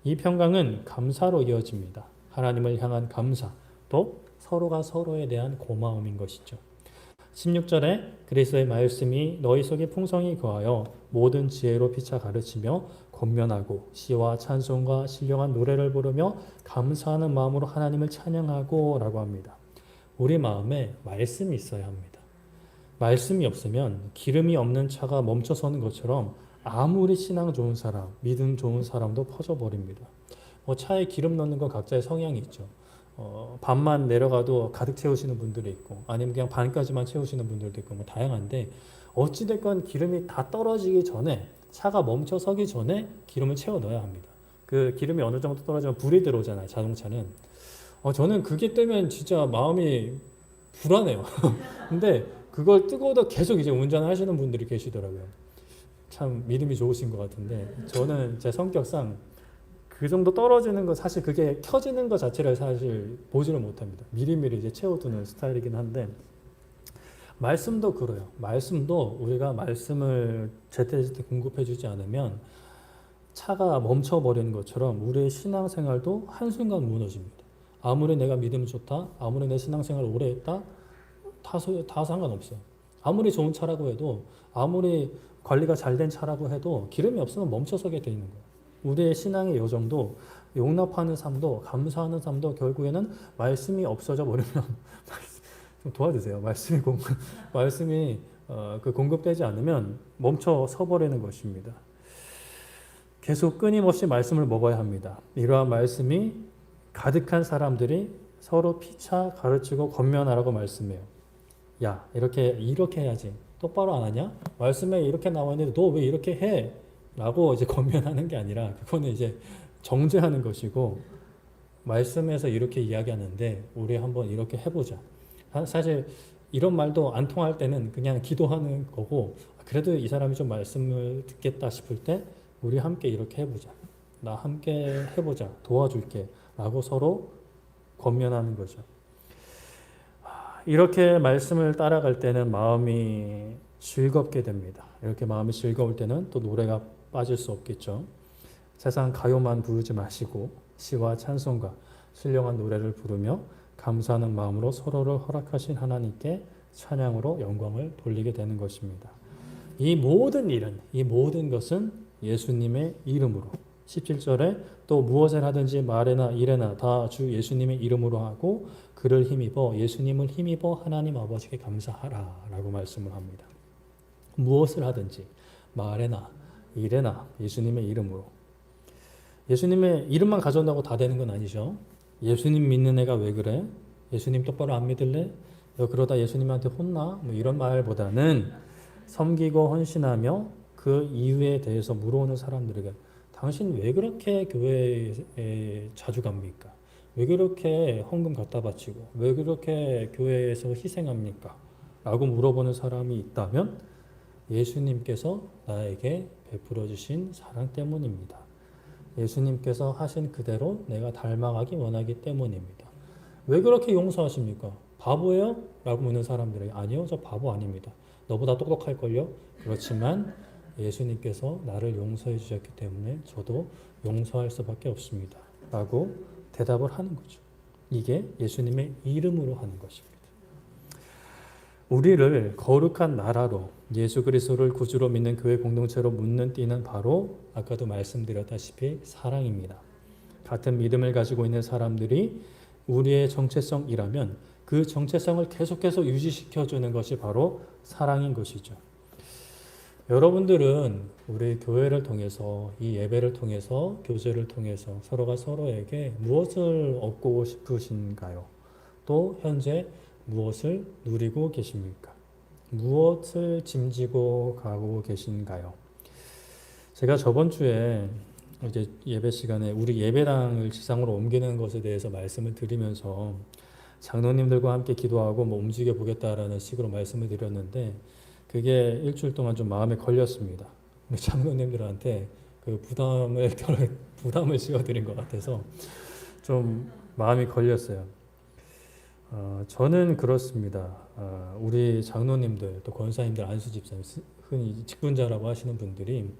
이 평강은 감사로 이어집니다. 하나님을 향한 감사, 또 서로가 서로에 대한 고마움인 것이죠. 16절에 그리스도의 말씀이 너희 속에 풍성히 거하여 모든 지혜로 피차 가르치며 권면하고 시와 찬송과 신령한 노래를 부르며 감사하는 마음으로 하나님을 찬양하고 라고 합니다. 우리 마음에 말씀이 있어야 합니다. 말씀이 없으면 기름이 없는 차가 멈춰서는 것처럼 아무리 신앙 좋은 사람, 믿음 좋은 사람도 퍼져버립니다. 차에 기름 넣는 건 각자의 성향이 있죠. 반만 내려가도 가득 채우시는 분들이 있고 아니면 그냥 반까지만 채우시는 분들도 있고 다양한데 어찌됐건 기름이 다 떨어지기 전에 차가 멈춰 서기 전에 기름을 채워 넣어야 합니다. 그 기름이 어느 정도 떨어지면 불이 들어오잖아요. 자동차는. 저는 그게 뜨면 진짜 마음이 불안해요. 근데 그걸 뜨고도 계속 이제 운전을 하시는 분들이 계시더라고요. 참 믿음이 좋으신 것 같은데 저는 제 성격상 그 정도 떨어지는 거 사실 그게 켜지는 것 자체를 사실 보지를 못합니다. 미리미리 이제 채워두는 스타일이긴 한데 말씀도 그래요. 말씀도 우리가 말씀을 제때제때 공급해주지 않으면 차가 멈춰버리는 것처럼 우리의 신앙생활도 한순간 무너집니다. 아무리 내가 믿음이 좋다, 아무리 내 신앙생활을 오래 했다, 다 상관없어요. 아무리 좋은 차라고 해도 아무리 관리가 잘 된 차라고 해도 기름이 없으면 멈춰서게 돼 있는 거예요. 우리의 신앙의 여정도 용납하는 삶도 감사하는 삶도 결국에는 말씀이 없어져 버리면 좀 도와주세요. 말씀이 공급되지 않으면 멈춰 서버리는 것입니다. 계속 끊임없이 말씀을 먹어야 합니다. 이러한 말씀이 가득한 사람들이 서로 피차 가르치고 권면하라고 말씀해요. 야, 이렇게 해야지. 똑바로 안 하냐? 말씀에 이렇게 나와 있는데 너 왜 이렇게 해? 라고 이제 권면하는 게 아니라 그거는 이제 정죄하는 것이고 말씀에서 이렇게 이야기하는데 우리 한번 이렇게 해보자. 사실 이런 말도 안 통할 때는 그냥 기도하는 거고 그래도 이 사람이 좀 말씀을 듣겠다 싶을 때 우리 함께 이렇게 해보자. 나 함께 해보자. 도와줄게. 라고 서로 권면하는 거죠. 이렇게 말씀을 따라갈 때는 마음이 즐겁게 됩니다. 이렇게 마음이 즐거울 때는 또 노래가 빠질 수 없겠죠. 세상 가요만 부르지 마시고 시와 찬송가 신령한 노래를 부르며 감사하는 마음으로 서로를 허락하신 하나님께 찬양으로 영광을 돌리게 되는 것입니다. 이 모든 것은 예수님의 이름으로 17절에 또 무엇을 하든지 말에나 일에나 다 주 예수님의 이름으로 하고 그를 힘입어 예수님을 힘입어 하나님 아버지께 감사하라 라고 말씀을 합니다. 무엇을 하든지 말에나 일에나 예수님의 이름으로. 예수님의 이름만 가져온다고 다 되는 건 아니죠. 예수님 믿는 애가 왜 그래? 예수님 똑바로 안 믿을래? 너 그러다 예수님한테 혼나? 이런 말보다는 섬기고 헌신하며 그 이유에 대해서 물어오는 사람들에게 당신 왜 그렇게 교회에 자주 갑니까? 왜 그렇게 헌금 갖다 바치고 왜 그렇게 교회에서 희생합니까? 라고 물어보는 사람이 있다면 예수님께서 나에게 베풀어 주신 사랑 때문입니다. 예수님께서 하신 그대로 내가 닮아가기 원하기 때문입니다. 왜 그렇게 용서하십니까? 바보예요? 라고 묻는 사람들에게 아니요, 저 바보 아닙니다. 너보다 똑똑할걸요? 그렇지만 예수님께서 나를 용서해 주셨기 때문에 저도 용서할 수밖에 없습니다. 라고 대답을 하는 거죠. 이게 예수님의 이름으로 하는 것입니다. 우리를 거룩한 나라로 예수 그리스도를 구주로 믿는 교회 공동체로 묻는 띠는 바로 아까도 말씀드렸다시피 사랑입니다. 같은 믿음을 가지고 있는 사람들이 우리의 정체성이라면 그 정체성을 계속해서 유지시켜주는 것이 바로 사랑인 것이죠. 여러분들은 우리 교회를 통해서 이 예배를 통해서 교제를 통해서 서로가 서로에게 무엇을 얻고 싶으신가요? 또 현재 무엇을 누리고 계십니까? 무엇을 짐지고 가고 계신가요? 제가 저번 주에 이제 예배 시간에 우리 예배당을 지상으로 옮기는 것에 대해서 말씀을 드리면서 장로님들과 함께 기도하고 움직여 보겠다라는 식으로 말씀을 드렸는데 그게 일주일 동안 좀 마음에 걸렸습니다. 장로님들한테 그 부담을 지어드린 것 같아서 좀 마음이 걸렸어요. 저는 그렇습니다. 우리 장로님들 또 권사님들 안수집사님 흔히 직분자라고 하시는 분들이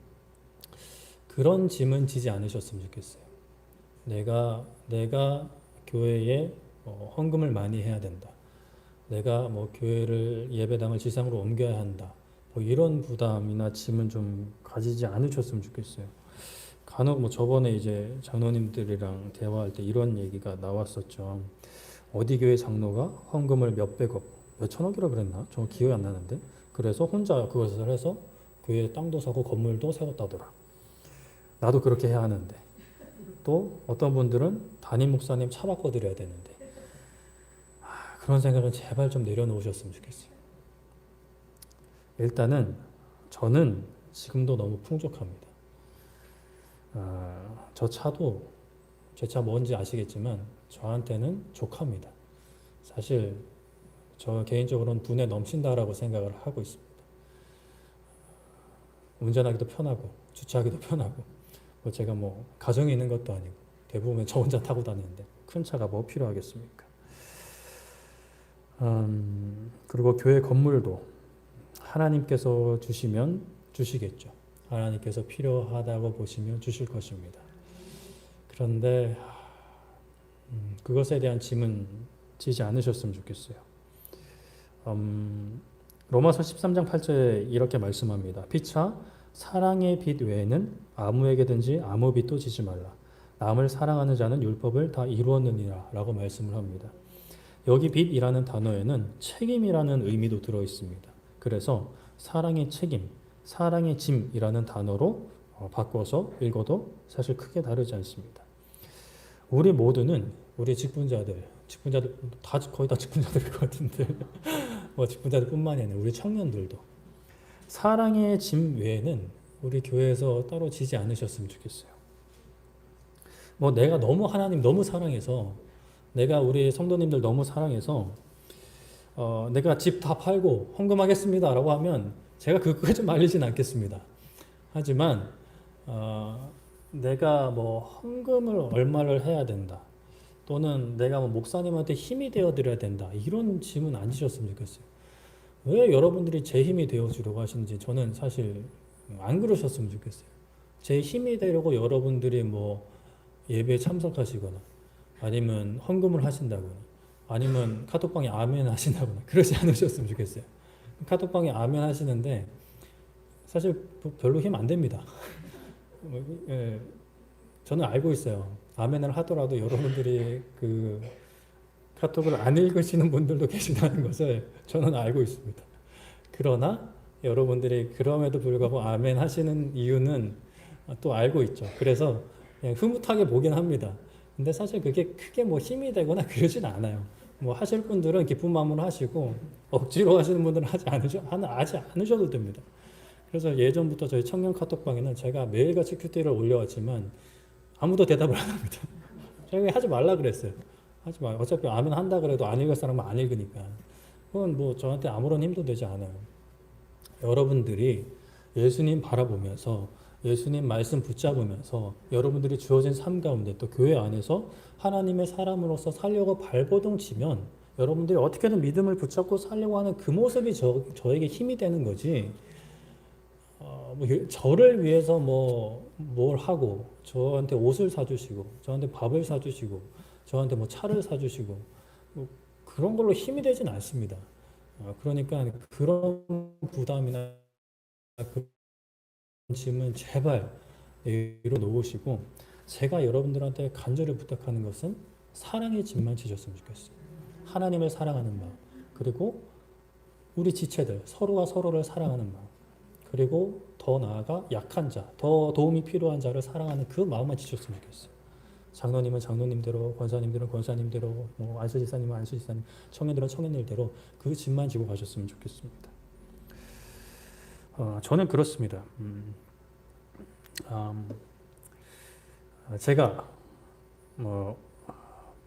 그런 짐은 지지 않으셨으면 좋겠어요. 내가 교회에 헌금을 많이 해야 된다. 내가 뭐 교회를 예배당을 지상으로 옮겨야 한다. 뭐 이런 부담이나 짐은 좀 가지지 않으셨으면 좋겠어요. 간혹 뭐 저번에 이제 장로님들이랑 대화할 때 이런 얘기가 나왔었죠. 어디 교회 장로가 헌금을 몇백억, 몇천억이라 그랬나? 저 기억이 안 나는데. 그래서 혼자 그것을 해서 교회에 땅도 사고 건물도 세웠다더라. 나도 그렇게 해야 하는데. 또 어떤 분들은 담임 목사님 차 바꿔드려야 되는데. 그런 생각은 제발 좀 내려놓으셨으면 좋겠어요. 일단은 저는 지금도 너무 풍족합니다. 저 차도 제 차 뭔지 아시겠지만 저한테는 족합니다. 사실 저 개인적으로는 분에 넘친다라고 생각을 하고 있습니다. 운전하기도 편하고 주차하기도 편하고 뭐 제가 뭐 가정이 있는 것도 아니고 대부분 저 혼자 타고 다니는데 큰 차가 뭐 필요하겠습니까? 그리고 교회 건물도 하나님께서 주시면 주시겠죠. 하나님께서 필요하다고 보시면 주실 것입니다. 그런데 그것에 대한 짐은 지지 않으셨으면 좋겠어요. 로마서 13장 8절에 이렇게 말씀합니다. 피차 사랑의 빚 외에는 아무에게든지 아무 빚도 지지 말라. 남을 사랑하는 자는 율법을 다 이루었느니라 라고 말씀을 합니다. 여기 빚이라는 단어에는 책임이라는 의미도 들어 있습니다. 그래서 사랑의 책임, 사랑의 짐이라는 단어로 바꿔서 읽어도 사실 크게 다르지 않습니다. 우리 모두는 우리 직분자들 다 거의 다 직분자들일 것 같은데 뭐 직분자들뿐만이 아니라 우리 청년들도 사랑의 짐 외에는 우리 교회에서 따로 지지 않으셨으면 좋겠어요. 뭐 내가 너무 하나님 너무 사랑해서 내가 우리 성도님들 너무 사랑해서 내가 집 다 팔고 헌금하겠습니다라고 하면 제가 그거 좀 말리진 않겠습니다. 하지만 내가 뭐 헌금을 얼마를 해야 된다. 또는 내가 뭐 목사님한테 힘이 되어 드려야 된다. 이런 짐은 안 지셨으면 좋겠어요. 왜 여러분들이 제 힘이 되어 주려고 하시는지 저는 사실 안 그러셨으면 좋겠어요. 제 힘이 되려고 여러분들이 뭐 예배에 참석하시거나 아니면 헌금을 하신다거나 아니면 카톡방에 아멘 하신다거나 그러지 않으셨으면 좋겠어요. 카톡방에 아멘 하시는데 사실 별로 힘 안 됩니다. 저는 알고 있어요. 아멘을 하더라도 여러분들이 그 카톡을 안 읽으시는 분들도 계시다는 것을 저는 알고 있습니다. 그러나 여러분들이 그럼에도 불구하고 아멘 하시는 이유는 또 알고 있죠. 그래서 그냥 흐뭇하게 보긴 합니다. 근데 사실 그게 크게 뭐 힘이 되거나 그러진 않아요. 뭐 하실 분들은 기쁜 마음으로 하시고 억지로 하시는 분들은 하지 않으셔도 됩니다. 그래서 예전부터 저희 청년 카톡방에는 제가 매일같이 큐티를 올려왔지만 아무도 대답을 안 합니다. 제가 하지 말라 그랬어요. 하지 마. 어차피 아멘 한다 그래도 안 읽을 사람은 안 읽으니까. 그건 뭐 저한테 아무런 힘도 되지 않아요. 여러분들이 예수님 바라보면서 예수님 말씀 붙잡으면서 여러분들이 주어진 삶 가운데 또 교회 안에서 하나님의 사람으로서 살려고 발버둥 치면 여러분들이 어떻게든 믿음을 붙잡고 살려고 하는 그 모습이 저에게 힘이 되는 거지. 뭐 저를 위해서 뭘 하고 저한테 옷을 사주시고 저한테 밥을 사주시고 저한테 뭐 차를 사주시고 뭐 그런 걸로 힘이 되진 않습니다. 그러니까 그런 부담이나 그런 짐은 제발 내려놓으시고 제가 여러분들한테 간절히 부탁하는 것은 사랑의 짐만 지셨으면 좋겠어요. 하나님을 사랑하는 마음 그리고 우리 지체들 서로가 서로를 사랑하는 마음 그리고 더 나아가 약한 자, 더 도움이 필요한 자를 사랑하는 그 마음만 지셨으면 좋겠어요. 장로님은 장로님대로, 권사님들은 권사님대로, 뭐 안수지사님은 안수지사님, 청년들은 청년들대로 그 짐만 지고 가셨으면 좋겠습니다. 저는 그렇습니다. 제가 뭐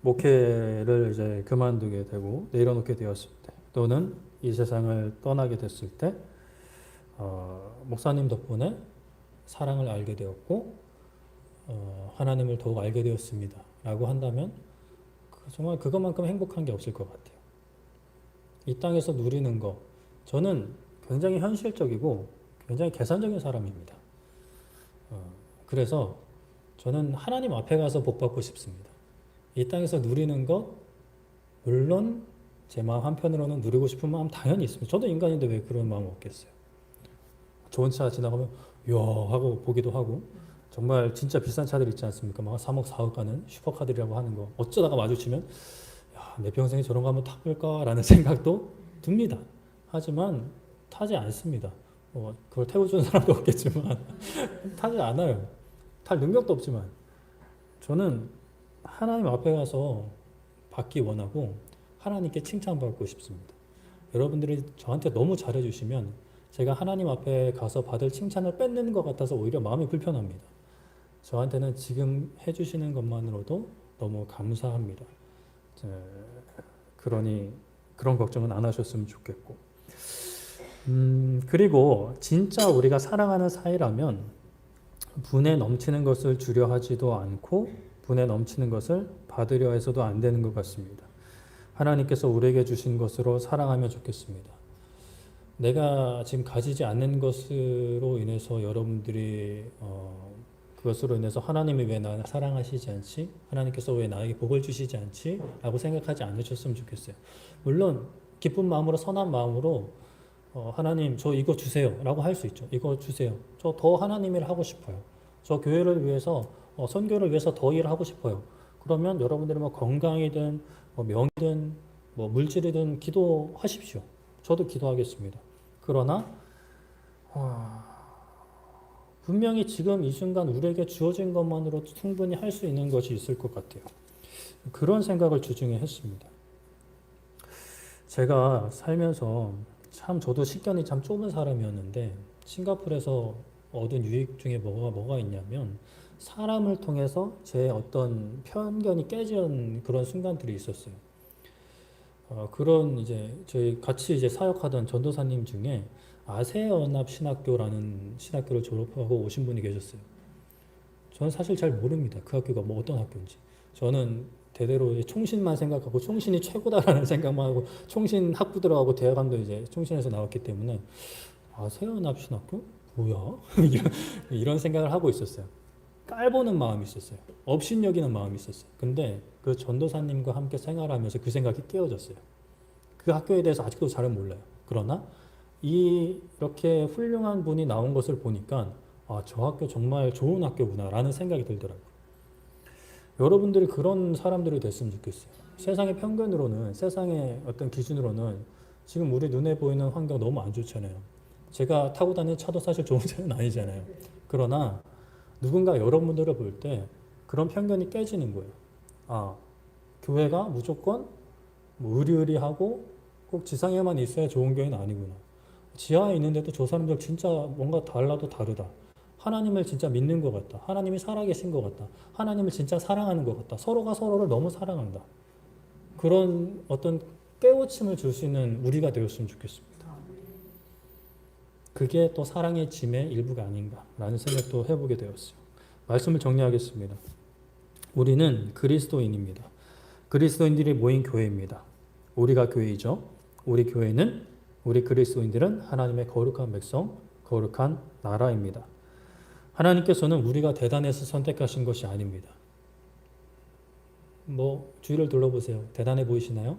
목회를 이제 그만두게 되고 내려놓게 되었을 때, 또는 이 세상을 떠나게 됐을 때, 목사님 덕분에 사랑을 알게 되었고 하나님을 더욱 알게 되었습니다. 라고 한다면 정말 그것만큼 행복한 게 없을 것 같아요. 이 땅에서 누리는 거 저는 굉장히 현실적이고 굉장히 계산적인 사람입니다. 그래서 저는 하나님 앞에 가서 복 받고 싶습니다. 이 땅에서 누리는 것, 물론 제 마음 한편으로는 누리고 싶은 마음 당연히 있습니다. 저도 인간인데 왜 그런 마음 없겠어요. 좋은 차 지나가면 이야 하고 보기도 하고, 정말 진짜 비싼 차들 있지 않습니까? 막 3억 4억 가는 슈퍼카들이라고 하는 거 어쩌다가 마주치면 야, 내 평생에 저런 거 한번 타볼까라는 생각도 듭니다. 하지만 타지 않습니다. 그걸 태워주는 사람도 없겠지만 타지 않아요. 탈 능력도 없지만 저는 하나님 앞에 가서 받기 원하고 하나님께 칭찬받고 싶습니다. 여러분들이 저한테 너무 잘해주시면 제가 하나님 앞에 가서 받을 칭찬을 뺏는 것 같아서 오히려 마음이 불편합니다. 저한테는 지금 해주시는 것만으로도 너무 감사합니다. 그러니 그런 걱정은 안 하셨으면 좋겠고, 그리고 진짜 우리가 사랑하는 사이라면 분에 넘치는 것을 주려 하지도 않고 분에 넘치는 것을 받으려 해서도 안 되는 것 같습니다. 하나님께서 우리에게 주신 것으로 사랑하면 좋겠습니다. 내가 지금 가지지 않는 것으로 인해서 여러분들이 그것으로 인해서 하나님이 왜 나를 사랑하시지 않지? 하나님께서 왜 나에게 복을 주시지 않지? 라고 생각하지 않으셨으면 좋겠어요. 물론 기쁜 마음으로 선한 마음으로 하나님 저 이거 주세요 라고 할 수 있죠. 이거 주세요. 저 더 하나님 일 하고 싶어요. 저 교회를 위해서 선교를 위해서 더 일하고 싶어요. 그러면 여러분들이 뭐 건강이든 뭐 명이든 뭐 물질이든 기도하십시오. 저도 기도하겠습니다. 그러나 분명히 지금 이 순간 우리에게 주어진 것만으로 충분히 할 수 있는 것이 있을 것 같아요. 그런 생각을 주중에 했습니다. 제가 살면서 참 저도 식견이 참 좁은 사람이었는데 싱가포르에서 얻은 유익 중에 뭐가 있냐면 사람을 통해서 제 어떤 편견이 깨지는 그런 순간들이 있었어요. 그런 이제 저희 같이 이제 사역하던 전도사님 중에 아세연합 신학교라는 신학교를 졸업하고 오신 분이 계셨어요. 저는 사실 잘 모릅니다. 그 학교가 뭐 어떤 학교인지. 저는 대대로 총신만 생각하고 총신이 최고다라는 생각만 하고 총신 학부 들어가고 대학원도 이제 총신에서 나왔기 때문에 아세연합 신학교? 뭐야? 이런 생각을 하고 있었어요. 깔보는 마음이 있었어요. 업신여기는 마음이 있었어요. 근데 그 전도사님과 함께 생활하면서 그 생각이 깨어졌어요. 그 학교에 대해서 아직도 잘은 몰라요. 그러나 이렇게 훌륭한 분이 나온 것을 보니까 저 학교 정말 좋은 학교구나 라는 생각이 들더라고요. 여러분들이 그런 사람들이 됐으면 좋겠어요. 세상의 편견으로는, 세상의 어떤 기준으로는 지금 우리 눈에 보이는 환경 너무 안 좋잖아요. 제가 타고 다니는 차도 사실 좋은 차는 아니잖아요. 그러나 누군가 여러분들을 볼 때 그런 편견이 깨지는 거예요. 교회가 무조건 뭐 의리의리하고 꼭 지상에만 있어야 좋은 교회는 아니구나. 지하에 있는데도 저 사람들 진짜 뭔가 달라도 다르다. 하나님을 진짜 믿는 것 같다. 하나님이 살아계신 것 같다. 하나님을 진짜 사랑하는 것 같다. 서로가 서로를 너무 사랑한다. 그런 어떤 깨우침을 줄 수 있는 우리가 되었으면 좋겠습니다. 그게 또 사랑의 짐의 일부가 아닌가라는 생각도 해보게 되었어요. 말씀을 정리하겠습니다. 우리는 그리스도인입니다. 그리스도인들이 모인 교회입니다. 우리가 교회이죠. 우리 교회는, 우리 그리스도인들은 하나님의 거룩한 백성, 거룩한 나라입니다. 하나님께서는 우리가 대단해서 선택하신 것이 아닙니다. 주위를 둘러보세요. 대단해 보이시나요?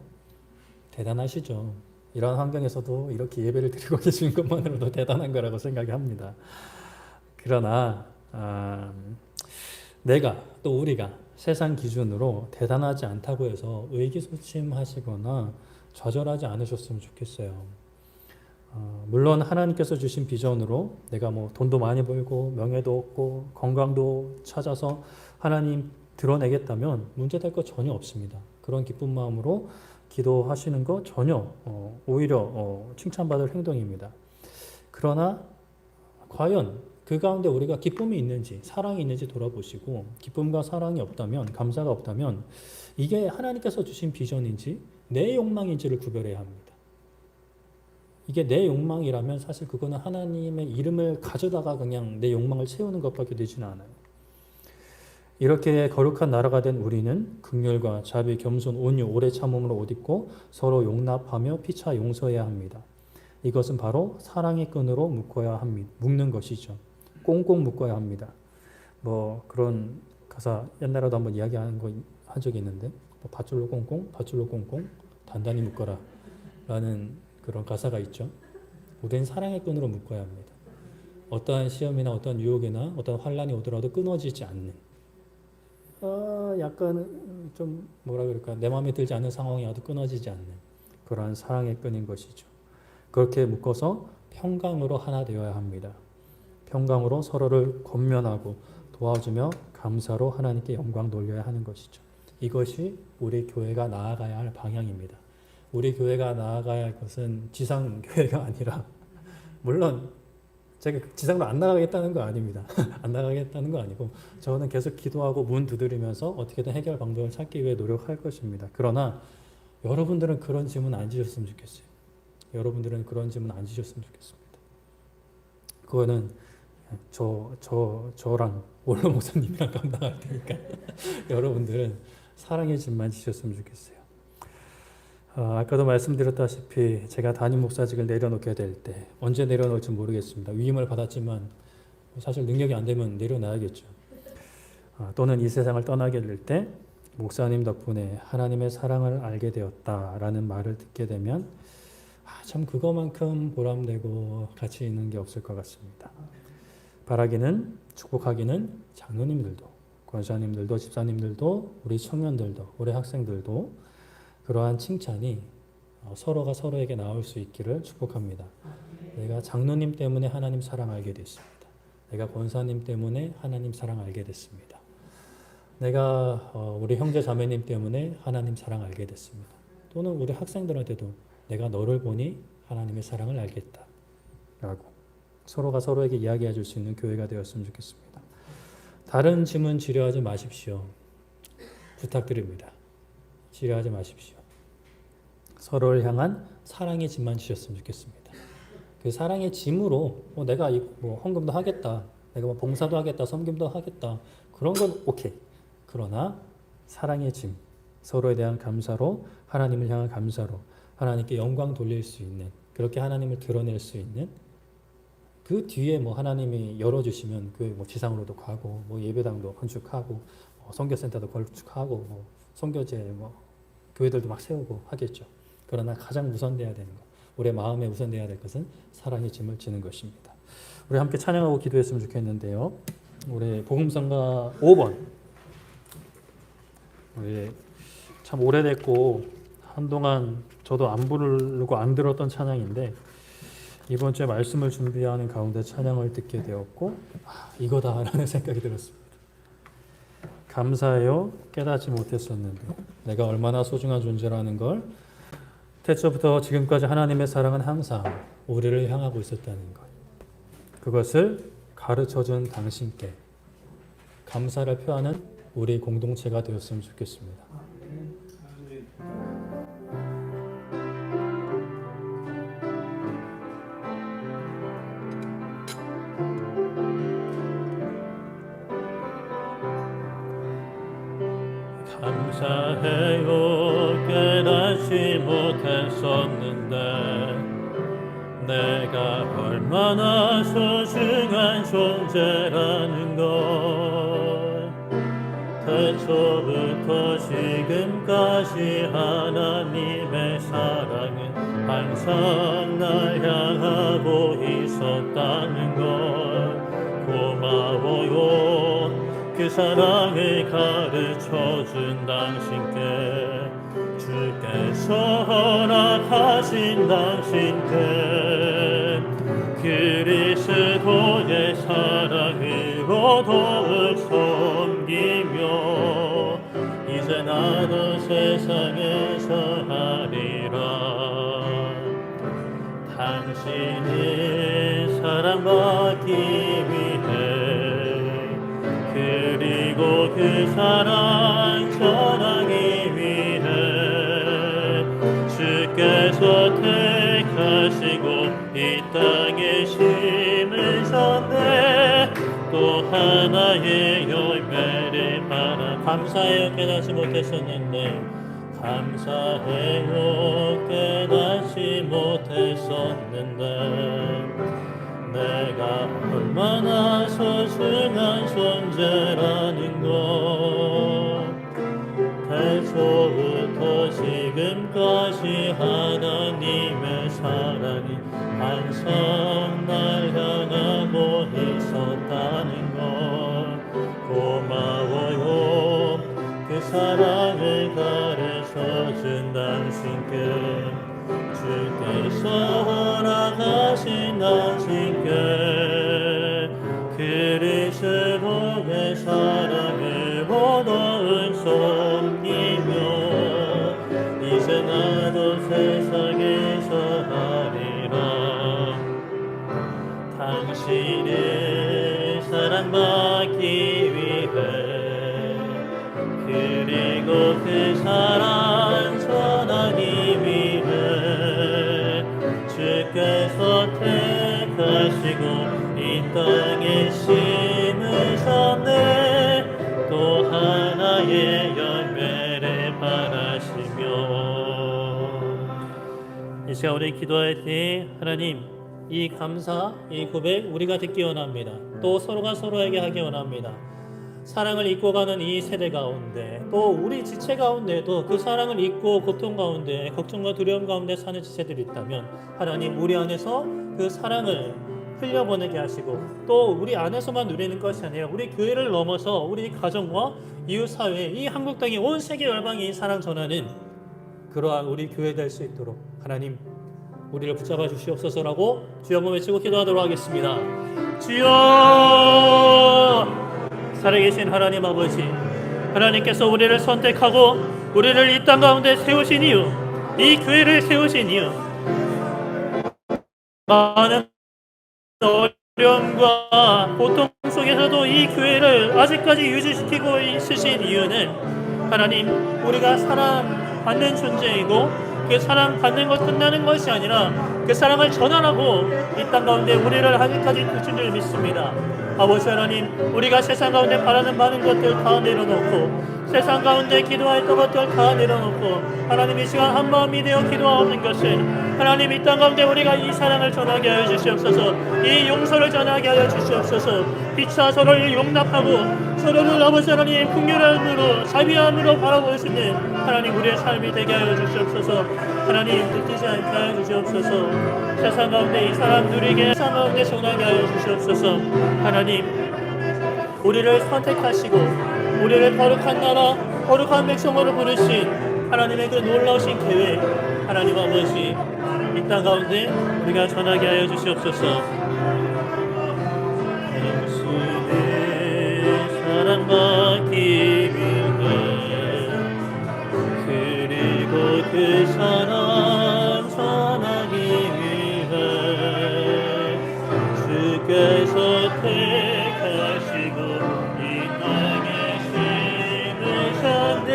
대단하시죠. 이런 환경에서도 이렇게 예배를 드리고 계신 것만으로도 대단한 거라고 생각이 합니다. 그러나 내가 또 우리가 세상 기준으로 대단하지 않다고 해서 의기소침하시거나 좌절하지 않으셨으면 좋겠어요. 물론 하나님께서 주신 비전으로 내가 돈도 많이 벌고 명예도 얻고 건강도 찾아서 하나님 드러내겠다면 문제될 것 전혀 없습니다. 그런 기쁜 마음으로 기도하시는 것 전혀 오히려 칭찬받을 행동입니다. 그러나 과연 그 가운데 우리가 기쁨이 있는지 사랑이 있는지 돌아보시고 기쁨과 사랑이 없다면 감사가 없다면 이게 하나님께서 주신 비전인지 내 욕망인지를 구별해야 합니다. 이게 내 욕망이라면 사실 그거는 하나님의 이름을 가져다가 그냥 내 욕망을 채우는 것밖에 되지는 않아요. 이렇게 거룩한 나라가 된 우리는 긍휼과 자비, 겸손, 온유, 오래 참음으로 옷 입고 서로 용납하며 피차 용서해야 합니다. 이것은 바로 사랑의 끈으로 묶는 것이죠. 꽁꽁 묶어야 합니다. 그런 가사 옛날에도 한번 이야기한 거 한 적이 있는데 뭐 밧줄로 꽁꽁 밧줄로 꽁꽁 단단히 묶어라 라는 그런 가사가 있죠. 우리는 사랑의 끈으로 묶어야 합니다. 어떠한 시험이나 어떠한 유혹이나 어떠한 환란이 오더라도 끊어지지 않는 약간 좀 뭐라 그럴까 내 마음에 들지 않는 상황이 와도 끊어지지 않는 그러한 사랑의 끈인 것이죠. 그렇게 묶어서 평강으로 하나 되어야 합니다. 평강으로 서로를 권면하고 도와주며 감사로 하나님께 영광 돌려야 하는 것이죠. 이것이 우리 교회가 나아가야 할 방향입니다. 우리 교회가 나아가야 할 것은 지상교회가 아니라 물론 제가 지상으로 안 나가겠다는 거 아닙니다. 안 나가겠다는 거 아니고 저는 계속 기도하고 문 두드리면서 어떻게든 해결 방법을 찾기 위해 노력할 것입니다. 그러나 여러분들은 그런 질문 안 지셨으면 좋겠어요. 여러분들은 그런 질문 안 지셨으면 좋겠습니다. 그거는 저랑 원로 목사님이랑 감당할 테니까 여러분들은 사랑의 짐만 지셨으면 좋겠어요. 아까도 말씀드렸다시피 제가 담임 목사직을 내려놓게 될 때 언제 내려놓을지 모르겠습니다. 위임을 받았지만 사실 능력이 안 되면 내려놔야겠죠. 또는 이 세상을 떠나게 될 때 목사님 덕분에 하나님의 사랑을 알게 되었다라는 말을 듣게 되면 참 그거만큼 보람되고 가치 있는 게 없을 것 같습니다. 바라기는 축복하기는 장로님들도 권사님들도 집사님들도 우리 청년들도 우리 학생들도 그러한 칭찬이 서로가 서로에게 나올 수 있기를 축복합니다. 내가 장로님 때문에 하나님 사랑 알게 됐습니다. 내가 권사님 때문에 하나님 사랑 알게 됐습니다. 내가 우리 형제 자매님 때문에 하나님 사랑 알게 됐습니다. 또는 우리 학생들한테도 내가 너를 보니 하나님의 사랑을 알겠다 라고 서로가 서로에게 이야기해 줄 수 있는 교회가 되었으면 좋겠습니다. 다른 짐은 지려하지 마십시오. 부탁드립니다. 지려하지 마십시오. 서로를 향한 사랑의 짐만 지셨으면 좋겠습니다. 그 사랑의 짐으로 내가 헌금도 하겠다, 내가 봉사도 하겠다, 섬김도 하겠다 그런 건 오케이. 그러나 사랑의 짐, 서로에 대한 감사로 하나님을 향한 감사로 하나님께 영광 돌릴 수 있는 그렇게 하나님을 드러낼 수 있는 그 뒤에 하나님이 열어주시면 그 지상으로도 가고 예배당도 건축하고 선교센터도 건축하고 선교제 교회들도 막 세우고 하겠죠. 그러나 가장 우선돼야 되는 것, 우리의 마음에 우선돼야 될 것은 사랑의 짐을 지는 것입니다. 우리 함께 찬양하고 기도했으면 좋겠는데요. 우리 복음성가 5번 우리 참 오래됐고 한동안 저도 안 부르고 안 들었던 찬양인데 이번 주에 말씀을 준비하는 가운데 찬양을 듣게 되었고 이거다라는 생각이 들었습니다. 감사해요. 깨닫지 못했었는데 내가 얼마나 소중한 존재라는 걸 태초부터 지금까지 하나님의 사랑은 항상 우리를 향하고 있었다는 것, 그것을 가르쳐준 당신께 감사를 표하는 우리 공동체가 되었으면 좋겠습니다. 감사해요. 깨닫지 못했었는데 내가 얼마나 소중한 존재라는 걸 태초부터 지금까지 하나님의 사랑은 항상 날 향하고 있었다는 걸 고마워요. 그 사랑을 가르쳐준 당신께 주께서 허락하신 당신께 그리스도의 사랑으로 더욱 섬기며 이제 나도 세상에서 하리라. 당신을 사랑받기 위해 그리고 그 사랑 전하기 위해 주께서 택하시고 이 땅에 심으셨네. 또 하나의 열매를 바라. 감사해요. 깨닫지 못했었는데 감사해요. 깨닫지 못했었는데 내가 얼마나 소중한 존재라는 것 계속 날 향하고 있었다는 걸 고마워요. 그 사랑을 가르쳐준 당신께 주께서 허락하신 당신께 그리스도의 사랑을 모두 섬기며 이제 나도 세상에서 하리라. 당신을 사랑받기 위해 그리고 그 사랑 전하기 위해 주께서 택하시고 이 땅에 심으셨네. 또 하나의 열매를 바라시며 이 시간 우리 기도할 때 하나님 이 감사, 이 고백 우리가 듣기 원합니다. 또 서로가 서로에게 하기 원합니다. 사랑을 잊고 가는 이 세대 가운데 또 우리 지체 가운데도 그 사랑을 잊고 고통 가운데 걱정과 두려움 가운데 사는 지체들이 있다면 하나님 우리 안에서 그 사랑을 흘려보내게 하시고 또 우리 안에서만 누리는 것이 아니라 우리 교회를 넘어서 우리 가정과 이웃사회 이 한국 땅의 온 세계 열방에 이 사랑 전하는 그러한 우리 교회 될 수 있도록 하나님 우리를 붙잡아 주시옵소서라고 주여 한번 외치고 기도하도록 하겠습니다. 주여 살아계신 하나님 아버지, 하나님께서 우리를 선택하고 우리를 이 땅 가운데 세우신 이유, 이 교회를 세우신 이유, 많은 어려움과 고통 속에서도 이 교회를 아직까지 유지시키고 있으신 이유는 하나님 우리가 사랑받는 존재이고 그 사랑받는 것 끝나는 것이 아니라 그 사랑을 전하라고 이 땅 가운데 우리를 아직까지 두신 줄 믿습니다. 아버지 하나님, 우리가 세상 가운데 바라는 많은 것들 다 내려놓고 세상 가운데 기도했던 것들 다 내려놓고 하나님 이 시간 한 마음이 되어 기도하는 것은 하나님 이 땅 가운데 우리가 이 사랑을 전하게 하여 주시옵소서. 이 용서를 전하게 하여 주시옵소서. 피차 서로를 용납하고 서로를 아버지 하나님 긍휼함으로 자비함으로 바라볼 수 있는 하나님 우리의 삶이 되게 하여 주시옵소서. 하나님 듣지 않게 하여 주시옵소서. 세상 가운데 이 사람 누리게 세상 가운데 전하게 하여 주시옵소서. 하나님 우리를 선택하시고 우리를 거룩한 나라 거룩한 백성으로 부르신 하나님의 그 놀라우신 계획 하나님 아버지 이 땅 가운데 우리가 전하게 하여 주시옵소서. 당신의 사랑받기 위해 그리고 그 사랑 전하기 위해 주께서 택하시고 이 땅에 심으셨네.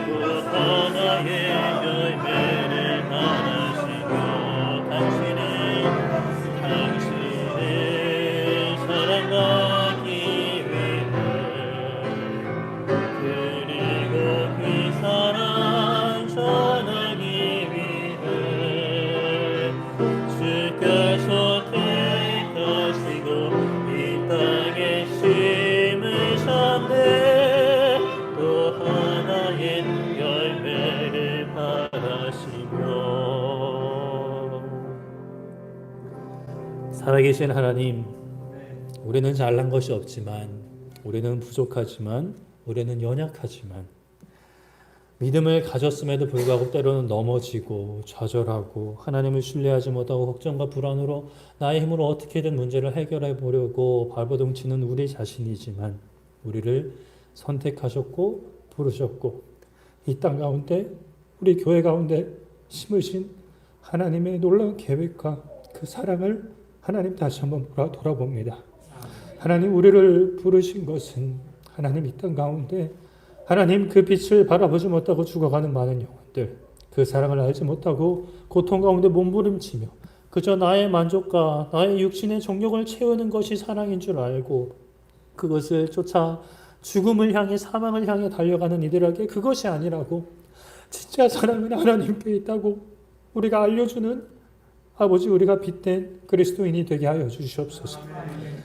또 하나의 열매를 바라시며 당신의 사랑받기 위해 그리고 그 사랑 전하기 위해 주께서 택하시고 이 땅에 심으셨네. 또 하나의 열매를 바라시며 살아계신 하나님, 우리는 잘난 것이 없지만 우리는 부족하지만 우리는 연약하지만 믿음을 가졌음에도 불구하고 때로는 넘어지고 좌절하고 하나님을 신뢰하지 못하고 걱정과 불안으로 나의 힘으로 어떻게든 문제를 해결해 보려고 발버둥치는 우리 자신이지만 우리를 선택하셨고 부르셨고 이 땅 가운데 우리 교회 가운데 심으신 하나님의 놀라운 계획과 그 사랑을 하나님 다시 한번 돌아봅니다. 하나님 우리를 부르신 것은 하나님 이 땅 가운데 하나님 그 빛을 바라보지 못하고 죽어가는 많은 영혼들, 그 사랑을 알지 못하고 고통 가운데 몸부림치며 그저 나의 만족과 나의 육신의 정욕을 채우는 것이 사랑인 줄 알고 그것을 쫓아 죽음을 향해 사망을 향해 달려가는 이들에게 그것이 아니라고 진짜 사랑은 하나님께 있다고 우리가 알려주는 아버지 우리가 빚된 그리스도인이 되게 하여 주시옵소서.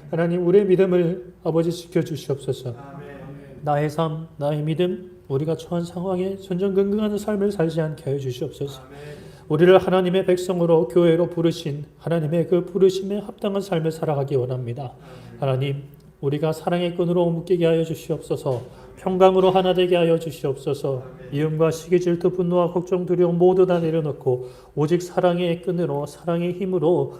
하나님 우리의 믿음을 아버지 지켜주시옵소서. 나의 삶, 나의 믿음, 우리가 처한 상황에 전전긍긍하는 삶을 살지 않게 하여 주시옵소서. 우리를 하나님의 백성으로 교회로 부르신 하나님의 그 부르심에 합당한 삶을 살아가기 원합니다. 하나님, 우리가 사랑의 끈으로 묶이게 하여 주시옵소서. 평강으로 하나 되게 하여 주시옵소서. 미움과 시기, 질투, 분노와 걱정, 두려움 모두 다 내려놓고 오직 사랑의 끈으로, 사랑의 힘으로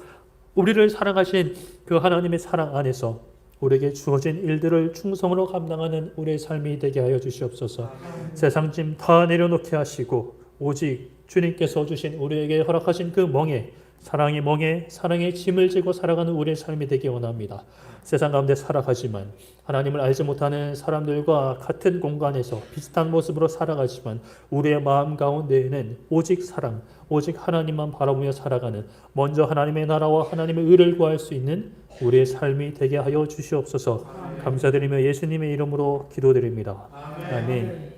우리를 사랑하신 그 하나님의 사랑 안에서 우리에게 주어진 일들을 충성으로 감당하는 우리의 삶이 되게 하여 주시옵소서. 세상 짐 다 내려놓게 하시고 오직 주님께서 주신 우리에게 허락하신 그 멍에, 사랑의 멍에, 사랑의 짐을 지고 살아가는 우리의 삶이 되기 원합니다. 세상 가운데 살아가지만 하나님을 알지 못하는 사람들과 같은 공간에서 비슷한 모습으로 살아가지만 우리의 마음 가운데에는 오직 사랑, 오직 하나님만 바라보며 살아가는, 먼저 하나님의 나라와 하나님의 의를 구할 수 있는 우리의 삶이 되게 하여 주시옵소서. 감사드리며 예수님의 이름으로 기도드립니다. 아멘.